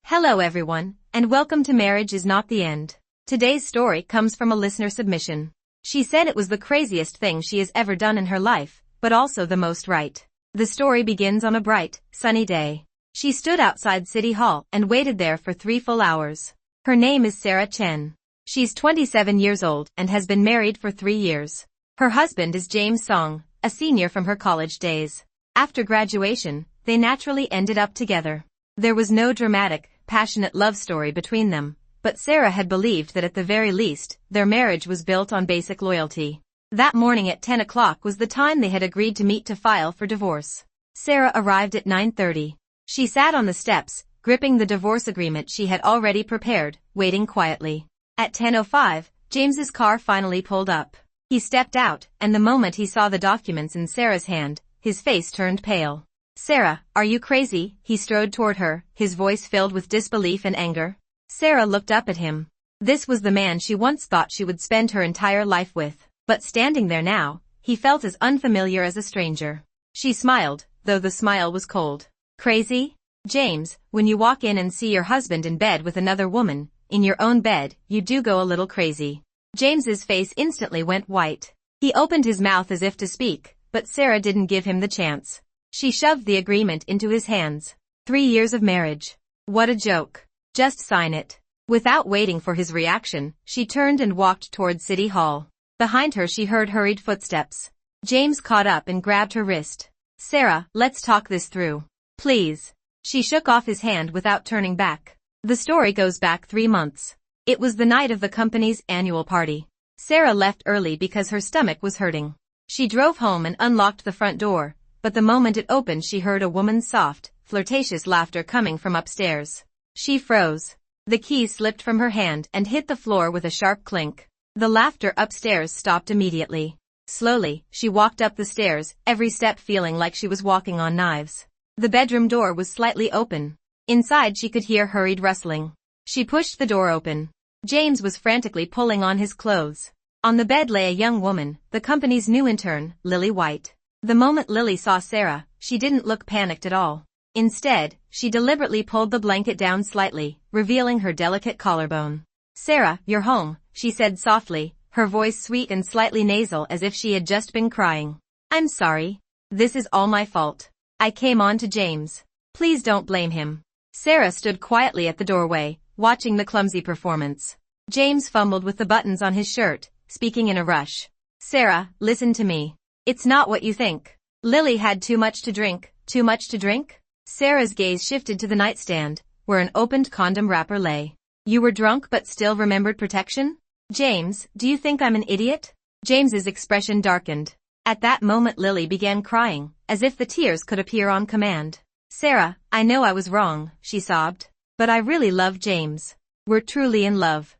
Hello everyone, and welcome to Marriage is Not the End. Today's story comes from a listener submission. She said it was the craziest thing she has ever done in her life, but also the most right. The story begins on a bright, sunny day. She stood outside City Hall and waited there for 3 full hours. Her name is Sarah Chen. She's 27 years old and has been married for 3 years. Her husband is James Song, a senior from her college days. After graduation, they naturally ended up together. There was no dramatic, passionate love story between them, but Sarah had believed that at the very least, their marriage was built on basic loyalty. That morning at 10 o'clock was the time they had agreed to meet to file for divorce. Sarah arrived at 9:30. She sat on the steps, gripping the divorce agreement she had already prepared, waiting quietly. At 10:05, James's car finally pulled up. He stepped out, and the moment he saw the documents in Sarah's hand, his face turned pale. "Sarah, are you crazy?" He strode toward her, his voice filled with disbelief and anger. Sarah looked up at him. This was the man she once thought she would spend her entire life with, but standing there now, he felt as unfamiliar as a stranger. She smiled, though the smile was cold. "Crazy? James, when you walk in and see your husband in bed with another woman, in your own bed, you do go a little crazy." James's face instantly went white. He opened his mouth as if to speak, but Sarah didn't give him the chance. She shoved the agreement into his hands. 3 years of marriage. What a joke. Just sign it. Without waiting for his reaction, she turned and walked toward City Hall. Behind her she heard hurried footsteps. James caught up and grabbed her wrist. "Sarah, let's talk this through. Please." She shook off his hand without turning back. The story goes back 3 months. It was the night of the company's annual party. Sarah left early because her stomach was hurting. She drove home and unlocked the front door, but the moment it opened she heard a woman's soft, flirtatious laughter coming from upstairs. She froze. The key slipped from her hand and hit the floor with a sharp clink. The laughter upstairs stopped immediately. Slowly, she walked up the stairs, every step feeling like she was walking on knives. The bedroom door was slightly open. Inside she could hear hurried rustling. She pushed the door open. James was frantically pulling on his clothes. On the bed lay a young woman, the company's new intern, Lily White. The moment Lily saw Sarah, she didn't look panicked at all. Instead, she deliberately pulled the blanket down slightly, revealing her delicate collarbone. "Sarah, you're home," she said softly, her voice sweet and slightly nasal as if she had just been crying. "I'm sorry. This is all my fault. I came on to James. Please don't blame him." Sarah stood quietly at the doorway, watching the clumsy performance. James fumbled with the buttons on his shirt, speaking in a rush. "Sarah, listen to me. It's not what you think. Lily had too much to drink." "Too much to drink?" Sarah's gaze shifted to the nightstand, where an opened condom wrapper lay. "You were drunk but still remembered protection? James, do you think I'm an idiot?" James's expression darkened. At that moment Lily began crying, as if the tears could appear on command. "Sarah, I know I was wrong," she sobbed. "But I really love James. We're truly in love.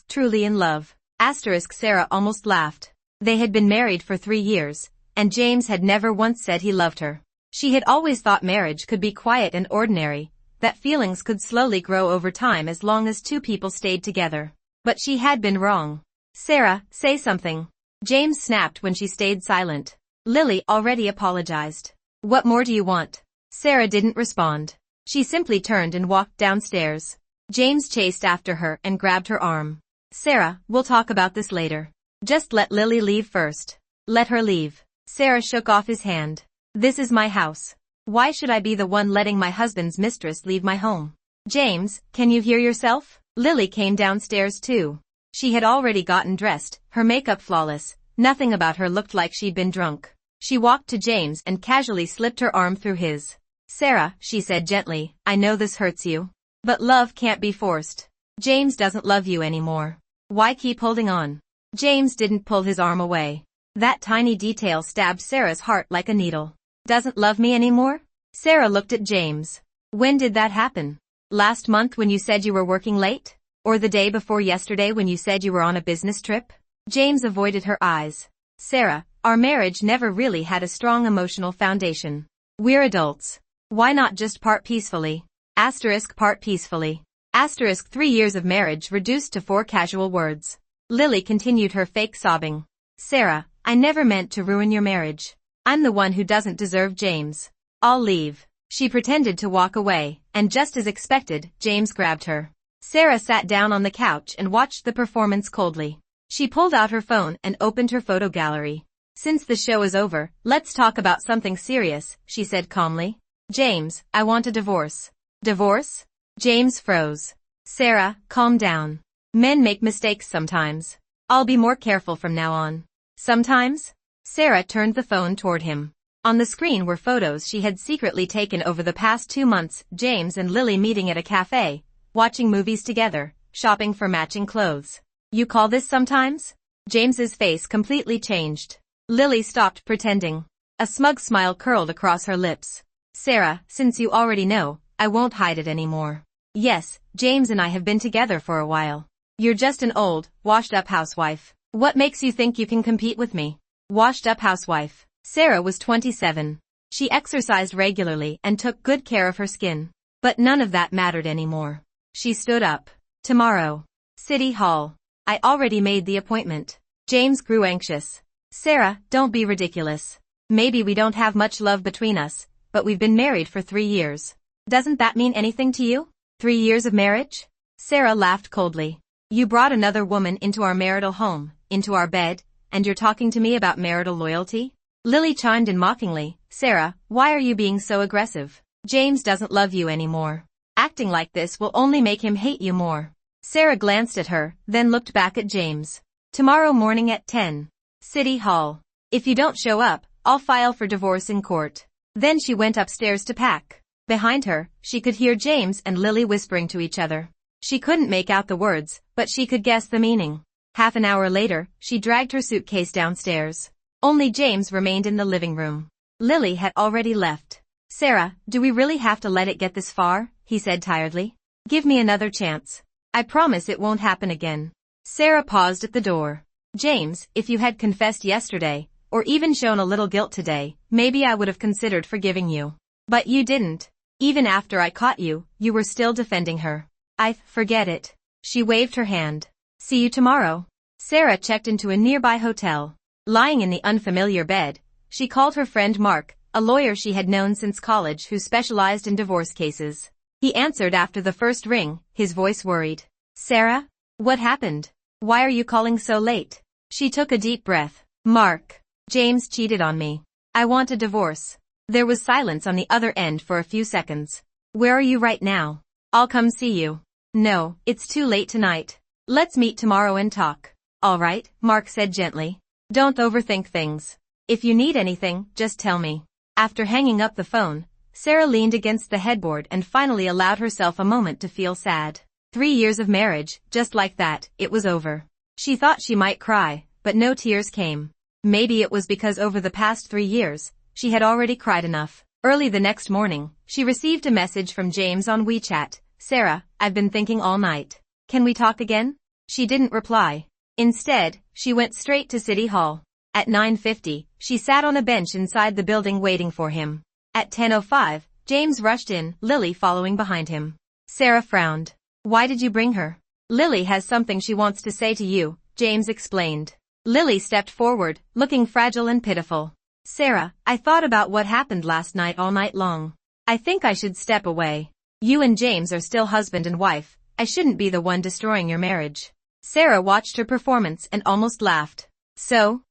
Truly in love. Sarah almost laughed. They had been married for 3 years, and James had never once said he loved her. She had always thought marriage could be quiet and ordinary, that feelings could slowly grow over time as long as 2 people stayed together. But she had been wrong. "Sarah, say something." James snapped when she stayed silent. Lily already apologized. "What more do you want?" Sarah didn't respond. She simply turned and walked downstairs. James chased after her and grabbed her arm. "Sarah, we'll talk about this later. Just let Lily leave first." "Let her leave." Sarah shook off his hand. "This is my house. Why should I be the one letting my husband's mistress leave my home?" "James, can you hear yourself?" Lily came downstairs too. She had already gotten dressed, her makeup flawless. Nothing about her looked like she'd been drunk. She walked to James and casually slipped her arm through his. "Sarah," she said gently, "I know this hurts you. But love can't be forced. James doesn't love you anymore. Why keep holding on?" James didn't pull his arm away. That tiny detail stabbed Sarah's heart like a needle. "Doesn't love me anymore?" Sarah looked at James. "When did that happen? Last month when you said you were working late? Or the day before yesterday when you said you were on a business trip?" James avoided her eyes. "Sarah, our marriage never really had a strong emotional foundation. We're adults. Why not just part peacefully? Part peacefully. 3 years of marriage reduced to 4 casual words. Lily continued her fake sobbing. "Sarah, I never meant to ruin your marriage. I'm the one who doesn't deserve James. I'll leave." She pretended to walk away, and just as expected, James grabbed her. Sarah sat down on the couch and watched the performance coldly. She pulled out her phone and opened her photo gallery. "Since the show is over, let's talk about something serious," she said calmly. "James, I want a divorce." "Divorce?" James froze. "Sarah, calm down. Men make mistakes sometimes. I'll be more careful from now on." "Sometimes?" Sarah turned the phone toward him. On the screen were photos she had secretly taken over the past 2 months, James and Lily meeting at a cafe, watching movies together, shopping for matching clothes. "You call this sometimes?" James's face completely changed. Lily stopped pretending. A smug smile curled across her lips. "Sarah, since you already know, I won't hide it anymore. Yes, James and I have been together for a while. You're just an old, washed-up housewife. What makes you think you can compete with me?" Washed-up housewife. Sarah was 27. She exercised regularly and took good care of her skin. But none of that mattered anymore. She stood up. "Tomorrow. City Hall. I already made the appointment." James grew anxious. "Sarah, don't be ridiculous. Maybe we don't have much love between us, but we've been married for 3 years. Doesn't that mean anything to you? 3 years of marriage?" Sarah laughed coldly. "You brought another woman into our marital home, into our bed, and you're talking to me about marital loyalty?" Lily chimed in mockingly. "Sarah, why are you being so aggressive? James doesn't love you anymore. Acting like this will only make him hate you more." Sarah glanced at her, then looked back at James. "Tomorrow morning at 10. City Hall. If you don't show up, I'll file for divorce in court." Then she went upstairs to pack. Behind her, she could hear James and Lily whispering to each other. She couldn't make out the words, but she could guess the meaning. Half an hour later, she dragged her suitcase downstairs. Only James remained in the living room. Lily had already left. "Sarah, do we really have to let it get this far?" he said tiredly. "Give me another chance. I promise it won't happen again." Sarah paused at the door. "James, if you had confessed yesterday, or even shown a little guilt today, maybe I would have considered forgiving you. But you didn't. Even after I caught you, you were still defending her." Forget it." She waved her hand. "See you tomorrow." Sarah checked into a nearby hotel. Lying in the unfamiliar bed, she called her friend Mark, a lawyer she had known since college who specialized in divorce cases. He answered after the first ring, his voice worried. "Sarah? What happened? Why are you calling so late?" She took a deep breath. "Mark. James cheated on me. I want a divorce." There was silence on the other end for a few seconds. "Where are you right now?" "I'll come see you." "No, it's too late tonight. Let's meet tomorrow and talk." "All right," Mark said gently. "Don't overthink things. If you need anything, just tell me." After hanging up the phone, Sarah leaned against the headboard and finally allowed herself a moment to feel sad. 3 years of marriage, just like that, it was over. She thought she might cry, but no tears came. Maybe it was because over the past 3 years, she had already cried enough. Early the next morning, she received a message from James on WeChat. "Sarah, I've been thinking all night. Can we talk again?" She didn't reply. Instead, she went straight to City Hall. At 9:50, she sat on a bench inside the building waiting for him. At 10:05, James rushed in, Lily following behind him. Sarah frowned. "Why did you bring her?" "Lily has something she wants to say to you," James explained. Lily stepped forward, looking fragile and pitiful. "Sarah, I thought about what happened last night all night long. I think I should step away. You and James are still husband and wife. I shouldn't be the one destroying your marriage." Sarah watched her performance and almost laughed. So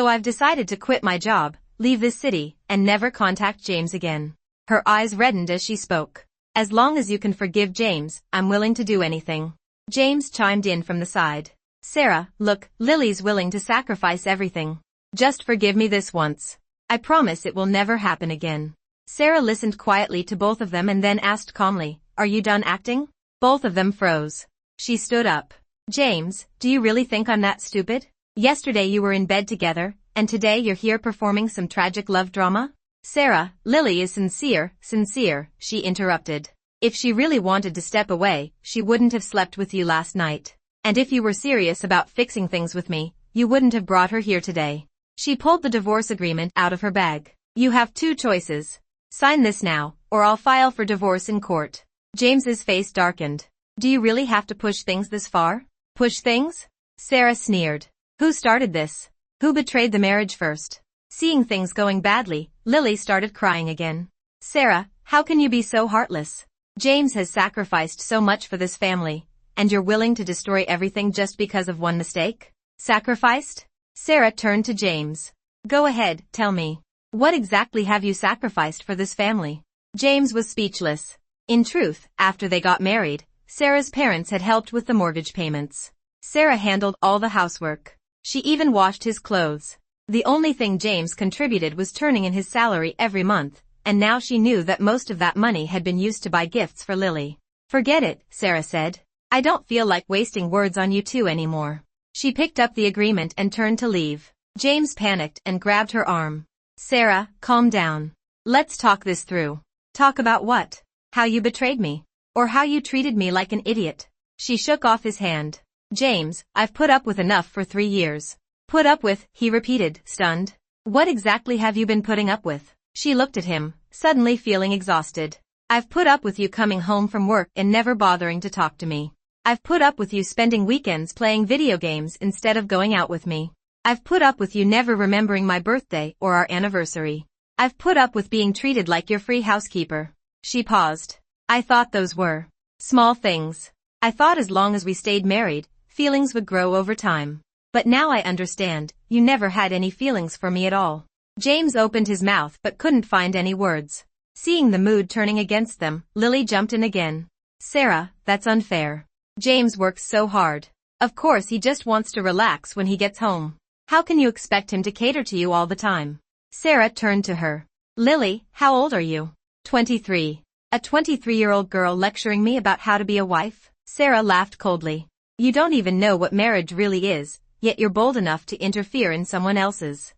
I've decided to quit my job, leave this city, and never contact James again." Her eyes reddened as she spoke. "As long as you can forgive James, I'm willing to do anything." James chimed in from the side. "Sarah, look, Lily's willing to sacrifice everything. Just forgive me this once. I promise it will never happen again." Sarah listened quietly to both of them and then asked calmly, "Are you done acting?" Both of them froze. She stood up. "James, do you really think I'm that stupid? Yesterday you were in bed together, and today you're here performing some tragic love drama?" "Sarah, Lily is sincere," she interrupted. "If she really wanted to step away, she wouldn't have slept with you last night. And if you were serious about fixing things with me, you wouldn't have brought her here today." She pulled the divorce agreement out of her bag. "You have 2 choices. Sign this now, or I'll file for divorce in court." James's face darkened. "Do you really have to push things this far?" "Push things?" Sarah sneered. "Who started this? Who betrayed the marriage first?" Seeing things going badly, Lily started crying again. "Sarah, How can you be so heartless? James has sacrificed so much for this family, and you're willing to destroy everything just because of one mistake? Sacrificed? Sarah turned to James. Go ahead, tell me. What exactly have you sacrificed for this family? James was speechless. In truth, after they got married, Sarah's parents had helped with the mortgage payments. Sarah handled all the housework. She even washed his clothes. The only thing James contributed was turning in his salary every month, and now she knew that most of that money had been used to buy gifts for Lily. Forget it, Sarah said. I don't feel like wasting words on you two anymore. She picked up the agreement and turned to leave. James panicked and grabbed her arm. Sarah, calm down. Let's talk this through. Talk about what? How you betrayed me. Or how you treated me like an idiot. She shook off his hand. James, I've put up with enough for 3 years. Put up with, he repeated, stunned. What exactly have you been putting up with? She looked at him, suddenly feeling exhausted. I've put up with you coming home from work and never bothering to talk to me. I've put up with you spending weekends playing video games instead of going out with me. I've put up with you never remembering my birthday or our anniversary. I've put up with being treated like your free housekeeper. She paused. I thought those were small things. I thought as long as we stayed married, feelings would grow over time. But now I understand, you never had any feelings for me at all. James opened his mouth but couldn't find any words. Seeing the mood turning against them, Lily jumped in again. Sarah, that's unfair. James works so hard. Of course he just wants to relax when he gets home. How can you expect him to cater to you all the time? Sarah turned to her. Lily, how old are you? 23. A 23-year-old girl lecturing me about how to be a wife? Sarah laughed coldly. You don't even know what marriage really is, yet you're bold enough to interfere in someone else's.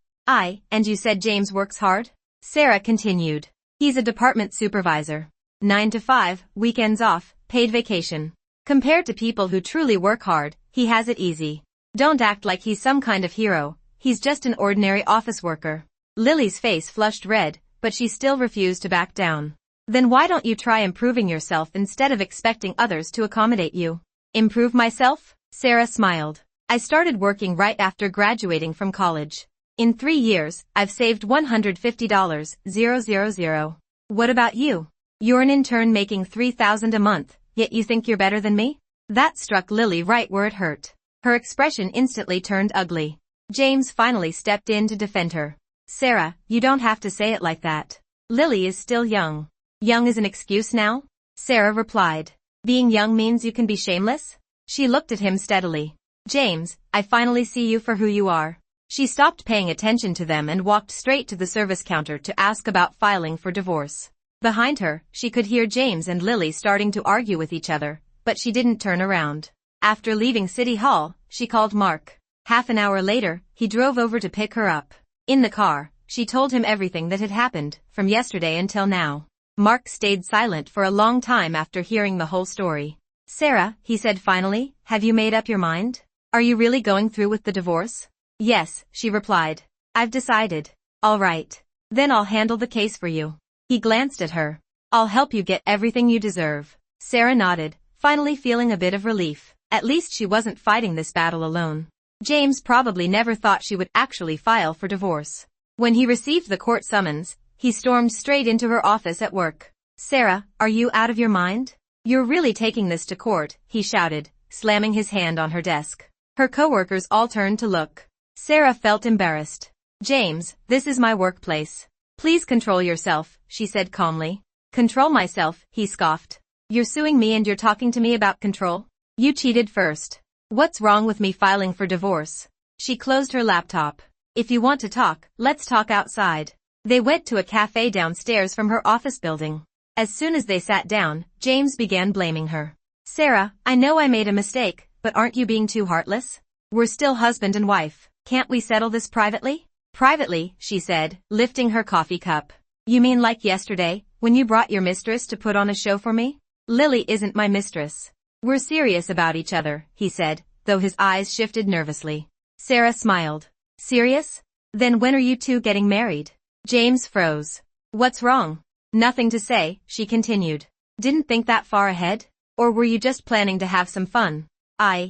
And you said James works hard? Sarah continued. He's a department supervisor. 9 to 5, weekends off, paid vacation. Compared to people who truly work hard, he has it easy. Don't act like he's some kind of hero, he's just an ordinary office worker. Lily's face flushed red, but she still refused to back down. Then why don't you try improving yourself instead of expecting others to accommodate you? Improve myself? Sarah smiled. I started working right after graduating from college. In 3 years, I've saved $150,000. What about you? You're an intern making $3,000 a month, yet you think you're better than me? That struck Lily right where it hurt. Her expression instantly turned ugly. James finally stepped in to defend her. Sarah, you don't have to say it like that. Lily is still young. Young is an excuse now? Sarah replied. Being young means you can be shameless? She looked at him steadily. James, I finally see you for who you are. She stopped paying attention to them and walked straight to the service counter to ask about filing for divorce. Behind her, she could hear James and Lily starting to argue with each other, but she didn't turn around. After leaving City Hall, she called Mark. Half an hour later, he drove over to pick her up. In the car, she told him everything that had happened, from yesterday until now. Mark stayed silent for a long time after hearing the whole story. Sarah, he said finally, have you made up your mind? Are you really going through with the divorce? Yes, she replied. I've decided. All right. Then I'll handle the case for you. He glanced at her. I'll help you get everything you deserve. Sarah nodded, finally feeling a bit of relief. At least she wasn't fighting this battle alone. James probably never thought she would actually file for divorce. When he received the court summons, he stormed straight into her office at work. Sarah, are you out of your mind? You're really taking this to court, he shouted, slamming his hand on her desk. Her coworkers all turned to look. Sarah felt embarrassed. James, this is my workplace. Please control yourself, she said calmly. Control myself, he scoffed. You're suing me and you're talking to me about control? You cheated first. What's wrong with me filing for divorce? She closed her laptop. If you want to talk, let's talk outside. They went to a cafe downstairs from her office building. As soon as they sat down, James began blaming her. Sarah, I know I made a mistake, but aren't you being too heartless? We're still husband and wife. Can't we settle this privately? Privately, she said, lifting her coffee cup. You mean like yesterday, when you brought your mistress to put on a show for me? Lily isn't my mistress. We're serious about each other, he said, though his eyes shifted nervously. Sarah smiled. Serious? Then when are you two getting married? James froze. What's wrong? Nothing to say, she continued. Didn't think that far ahead? Or were you just planning to have some fun?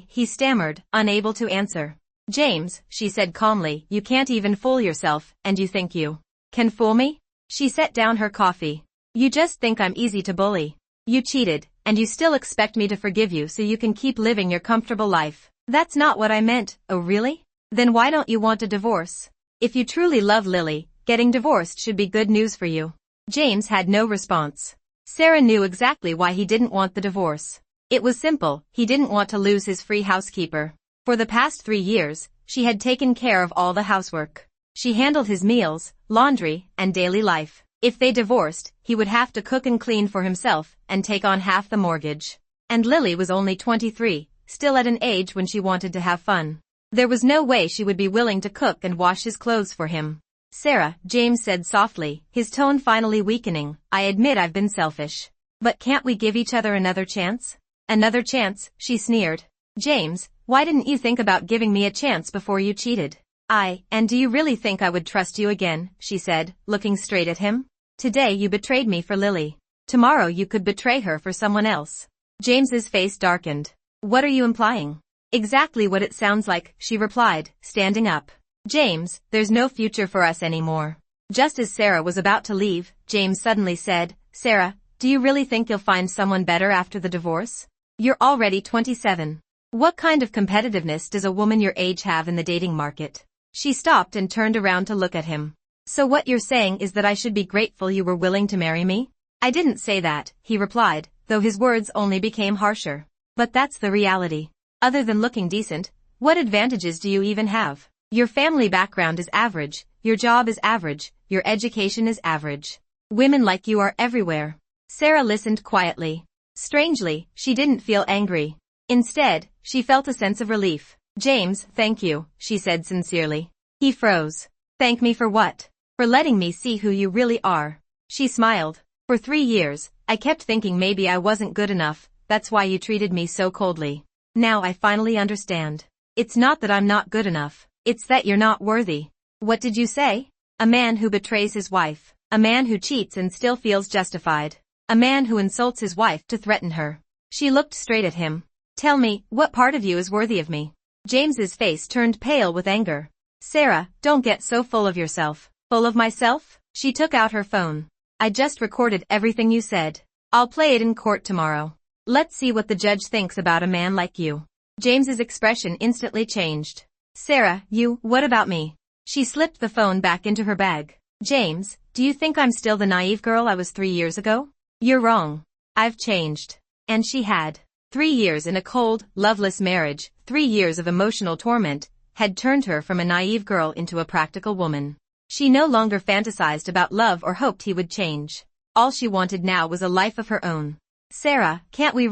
He stammered, unable to answer. James, she said calmly, you can't even fool yourself, and you think you can fool me? She set down her coffee. You just think I'm easy to bully. You cheated, and you still expect me to forgive you so you can keep living your comfortable life. That's not what I meant. Oh really? Then why don't you want a divorce? If you truly love Lily, getting divorced should be good news for you. James had no response. Sarah knew exactly why he didn't want the divorce. It was simple, he didn't want to lose his free housekeeper. For the past 3 years, she had taken care of all the housework. She handled his meals, laundry, and daily life. If they divorced, he would have to cook and clean for himself, and take on half the mortgage. And Lily was only 23, still at an age when she wanted to have fun. There was no way she would be willing to cook and wash his clothes for him. Sarah, James said softly, his tone finally weakening, I admit I've been selfish. But can't we give each other another chance? Another chance, she sneered. James, why didn't you think about giving me a chance before you cheated? And do you really think I would trust you again, she said, looking straight at him. Today you betrayed me for Lily. Tomorrow you could betray her for someone else. James's face darkened. What are you implying? Exactly what it sounds like, she replied, standing up. James, there's no future for us anymore. Just as Sarah was about to leave, James suddenly said, Sarah, do you really think you'll find someone better after the divorce? You're already 27. What kind of competitiveness does a woman your age have in the dating market? She stopped and turned around to look at him. So what you're saying is that I should be grateful you were willing to marry me? I didn't say that, he replied, though his words only became harsher. But that's the reality. Other than looking decent, what advantages do you even have? Your family background is average, your job is average, your education is average. Women like you are everywhere. Sarah listened quietly. Strangely, she didn't feel angry. Instead, she felt a sense of relief. James, thank you, she said sincerely. He froze. Thank me for what? For letting me see who you really are. She smiled. For 3 years, I kept thinking maybe I wasn't good enough, that's why you treated me so coldly. Now I finally understand. It's not that I'm not good enough, it's that you're not worthy. What did you say? A man who betrays his wife. A man who cheats and still feels justified. A man who insults his wife to threaten her. She looked straight at him. Tell me, what part of you is worthy of me? James's face turned pale with anger. Sarah, don't get so full of yourself. Full of myself? She took out her phone. I just recorded everything you said. I'll play it in court tomorrow. Let's see what the judge thinks about a man like you. James's expression instantly changed. Sarah, what about me? She slipped the phone back into her bag. James, do you think I'm still the naive girl I was 3 years ago? You're wrong. I've changed. And she had. 3 years in a cold, loveless marriage, 3 years of emotional torment, had turned her from a naive girl into a practical woman. She no longer fantasized about love or hoped he would change. All she wanted now was a life of her own. Sarah, can't we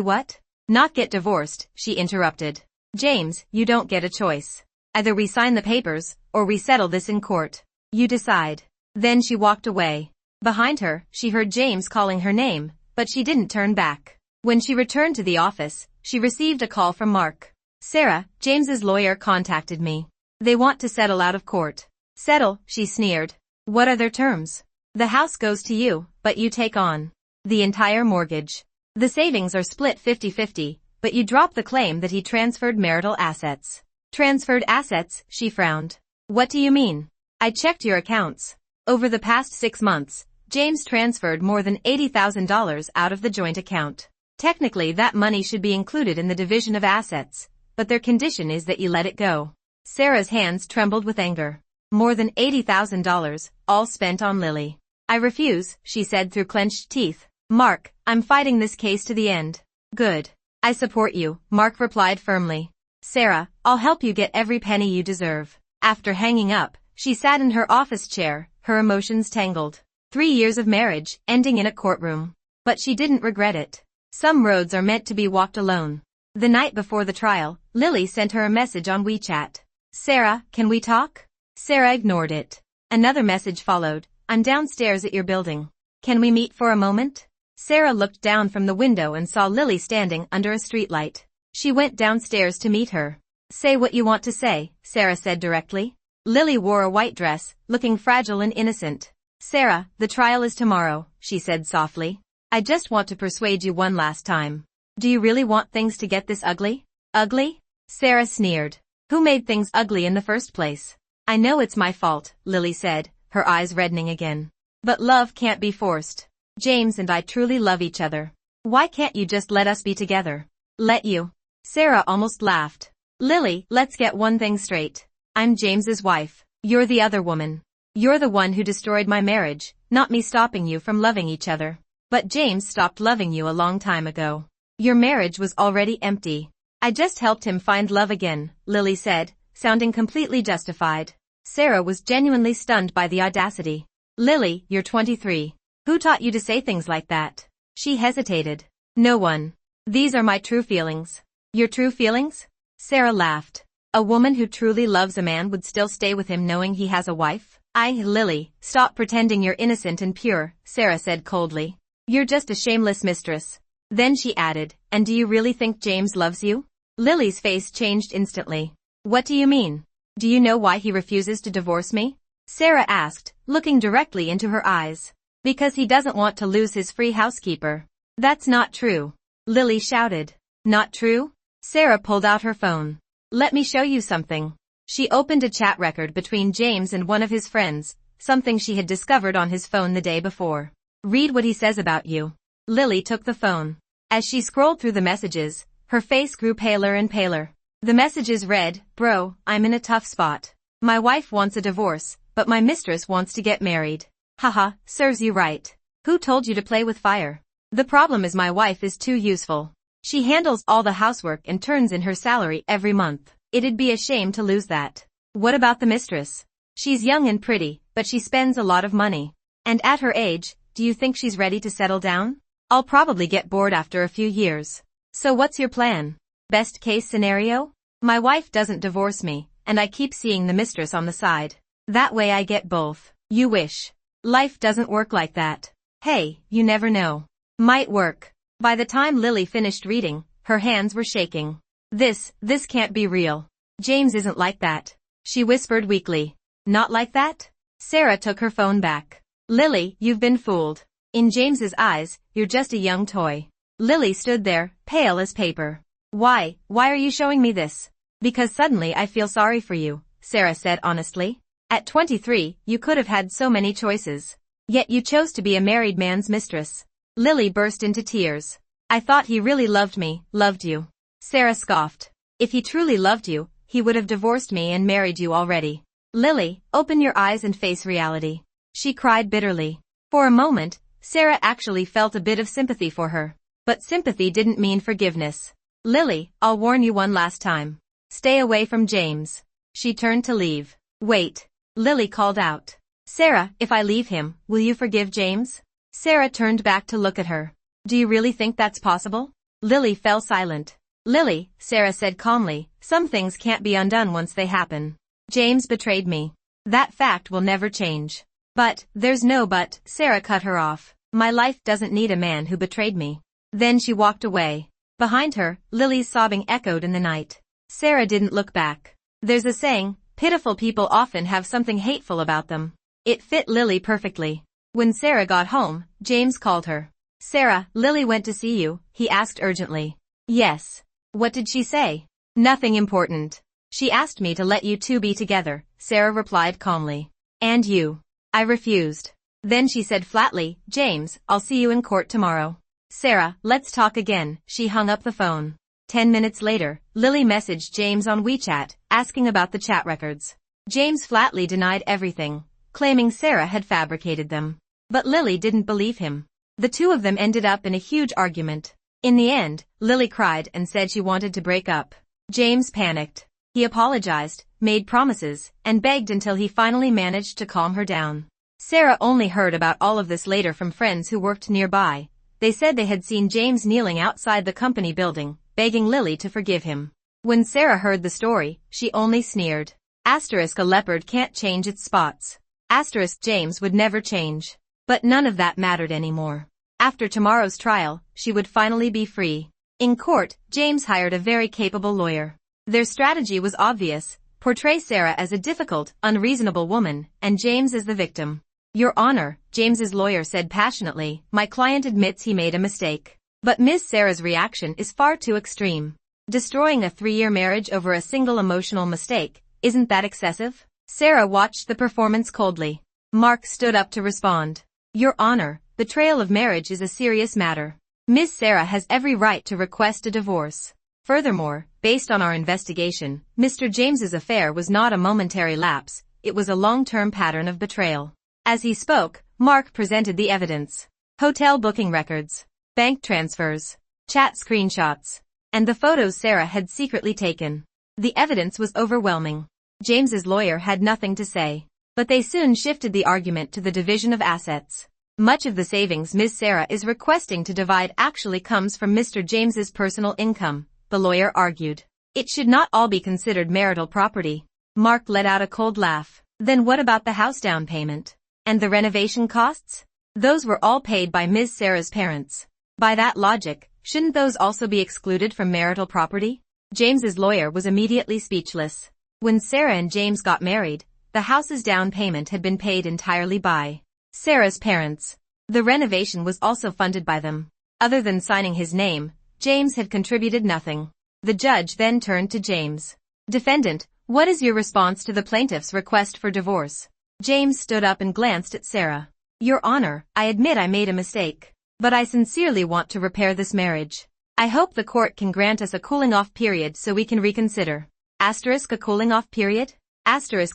what? Not get divorced, she interrupted. James, you don't get a choice. Either we sign the papers, or we settle this in court. You decide. Then she walked away. Behind her, she heard James calling her name, but she didn't turn back. When she returned to the office, she received a call from Mark. Sarah, James's lawyer contacted me. They want to settle out of court. Settle, she sneered. What are their terms? The house goes to you, but you take on the entire mortgage. The savings are split 50-50, but you drop the claim that he transferred marital assets. Transferred assets, she frowned. What do you mean? I checked your accounts. Over the past 6 months, James transferred more than $80,000 out of the joint account. Technically that money should be included in the division of assets, but their condition is that you let it go. Sarah's hands trembled with anger. More than $80,000, all spent on Lily. I refuse, she said through clenched teeth. Mark, I'm fighting this case to the end. Good. I support you, Mark replied firmly. Sarah, I'll help you get every penny you deserve. After hanging up, she sat in her office chair, her emotions tangled. 3 years of marriage, ending in a courtroom. But she didn't regret it. Some roads are meant to be walked alone. The night before the trial, Lily sent her a message on WeChat. Sarah, can we talk? Sarah ignored it. Another message followed. I'm downstairs at your building. Can we meet for a moment? Sarah looked down from the window and saw Lily standing under a streetlight. She went downstairs to meet her. Say what you want to say, Sarah said directly. Lily wore a white dress, looking fragile and innocent. Sarah, the trial is tomorrow, she said softly. I just want to persuade you one last time. Do you really want things to get this ugly? Ugly? Sarah sneered. Who made things ugly in the first place? I know it's my fault, Lily said, her eyes reddening again. But love can't be forced. James and I truly love each other. Why can't you just let us be together? Let you? Sarah almost laughed. Lily, let's get one thing straight. I'm James's wife. You're the other woman. You're the one who destroyed my marriage, not me stopping you from loving each other. But James stopped loving you a long time ago. Your marriage was already empty. I just helped him find love again, Lily said, sounding completely justified. Sarah was genuinely stunned by the audacity. Lily, you're 23. Who taught you to say things like that? She hesitated. No one. These are my true feelings. Your true feelings? Sarah laughed. A woman who truly loves a man would still stay with him knowing he has a wife? Lily, stop pretending you're innocent and pure, Sarah said coldly. You're just a shameless mistress. Then she added, and do you really think James loves you? Lily's face changed instantly. What do you mean? Do you know why he refuses to divorce me? Sarah asked, looking directly into her eyes. Because he doesn't want to lose his free housekeeper. That's not true. Lily shouted. Not true? Sarah pulled out her phone. Let me show you something. She opened a chat record between James and one of his friends, something she had discovered on his phone the day before. Read what he says about you. Lily took the phone. As she scrolled through the messages, her face grew paler and paler. The messages read, Bro, I'm in a tough spot. My wife wants a divorce, but my mistress wants to get married. Haha, serves you right. Who told you to play with fire? The problem is my wife is too useful. She handles all the housework and turns in her salary every month. It'd be a shame to lose that. What about the mistress? She's young and pretty, but she spends a lot of money. And at her age, do you think she's ready to settle down? I'll probably get bored after a few years. So what's your plan? Best case scenario? My wife doesn't divorce me, and I keep seeing the mistress on the side. That way I get both. You wish. Life doesn't work like that. Hey, you never know. Might work. By the time Lily finished reading, her hands were shaking. This can't be real. James isn't like that. She whispered weakly. Not like that? Sarah took her phone back. Lily, you've been fooled. In James's eyes, you're just a young toy. Lily stood there, pale as paper. Why are you showing me this? Because suddenly I feel sorry for you, Sarah said honestly. At 23, you could have had so many choices. Yet you chose to be a married man's mistress. Lily burst into tears. I thought he really loved me, loved you. Sarah scoffed. If he truly loved you, he would have divorced me and married you already. Lily, open your eyes and face reality. She cried bitterly. For a moment, Sarah actually felt a bit of sympathy for her. But sympathy didn't mean forgiveness. Lily, I'll warn you one last time. Stay away from James. She turned to leave. Wait. Lily called out. Sarah, if I leave him, will you forgive James? Sarah turned back to look at her. Do you really think that's possible? Lily fell silent. Lily, Sarah said calmly, some things can't be undone once they happen. James betrayed me. That fact will never change. But, there's no but, Sarah cut her off. My life doesn't need a man who betrayed me. Then she walked away. Behind her, Lily's sobbing echoed in the night. Sarah didn't look back. There's a saying, pitiful people often have something hateful about them. It fit Lily perfectly. When Sarah got home, James called her. Sarah, Lily went to see you, he asked urgently. Yes. What did she say? Nothing important. She asked me to let you two be together, Sarah replied calmly. And you? I refused. Then she said flatly, James, I'll see you in court tomorrow. Sarah, let's talk again. She hung up the phone. 10 minutes later, Lily messaged James on WeChat, asking about the chat records. James flatly denied everything, claiming Sarah had fabricated them. But Lily didn't believe him. The two of them ended up in a huge argument. In the end, Lily cried and said she wanted to break up. James panicked. He apologized, made promises, and begged until he finally managed to calm her down. Sarah only heard about all of this later from friends who worked nearby. They said they had seen James kneeling outside the company building, begging Lily to forgive him. When Sarah heard the story, she only sneered. Asterisk a leopard can't change its spots. Asterisk James would never change. But none of that mattered anymore. After tomorrow's trial, she would finally be free. In court, James hired a very capable lawyer. Their strategy was obvious. Portray Sarah as a difficult, unreasonable woman, and James as the victim. Your Honor, James's lawyer said passionately, my client admits he made a mistake. But Miss Sarah's reaction is far too extreme. Destroying a 3-year marriage over a single emotional mistake, isn't that excessive? Sarah watched the performance coldly. Mark stood up to respond. Your Honor, betrayal of marriage is a serious matter. Miss Sarah has every right to request a divorce. Furthermore, based on our investigation, Mr. James's affair was not a momentary lapse, it was a long-term pattern of betrayal. As he spoke, Mark presented the evidence. Hotel booking records, bank transfers, chat screenshots, and the photos Sarah had secretly taken. The evidence was overwhelming. James's lawyer had nothing to say. But they soon shifted the argument to the division of assets. Much of the savings Miss Sarah is requesting to divide actually comes from Mr. James's personal income, the lawyer argued. It should not all be considered marital property. Mark let out a cold laugh. Then what about the house down payment? And the renovation costs? Those were all paid by Miss Sarah's parents. By that logic, shouldn't those also be excluded from marital property? James's lawyer was immediately speechless. When Sarah and James got married, the house's down payment had been paid entirely by Sarah's parents. The renovation was also funded by them. Other than signing his name, James had contributed nothing. The judge then turned to James. Defendant, what is your response to the plaintiff's request for divorce? James stood up and glanced at Sarah. Your Honor, I admit I made a mistake. But I sincerely want to repair this marriage. I hope the court can grant us a cooling-off period so we can reconsider. A cooling-off period?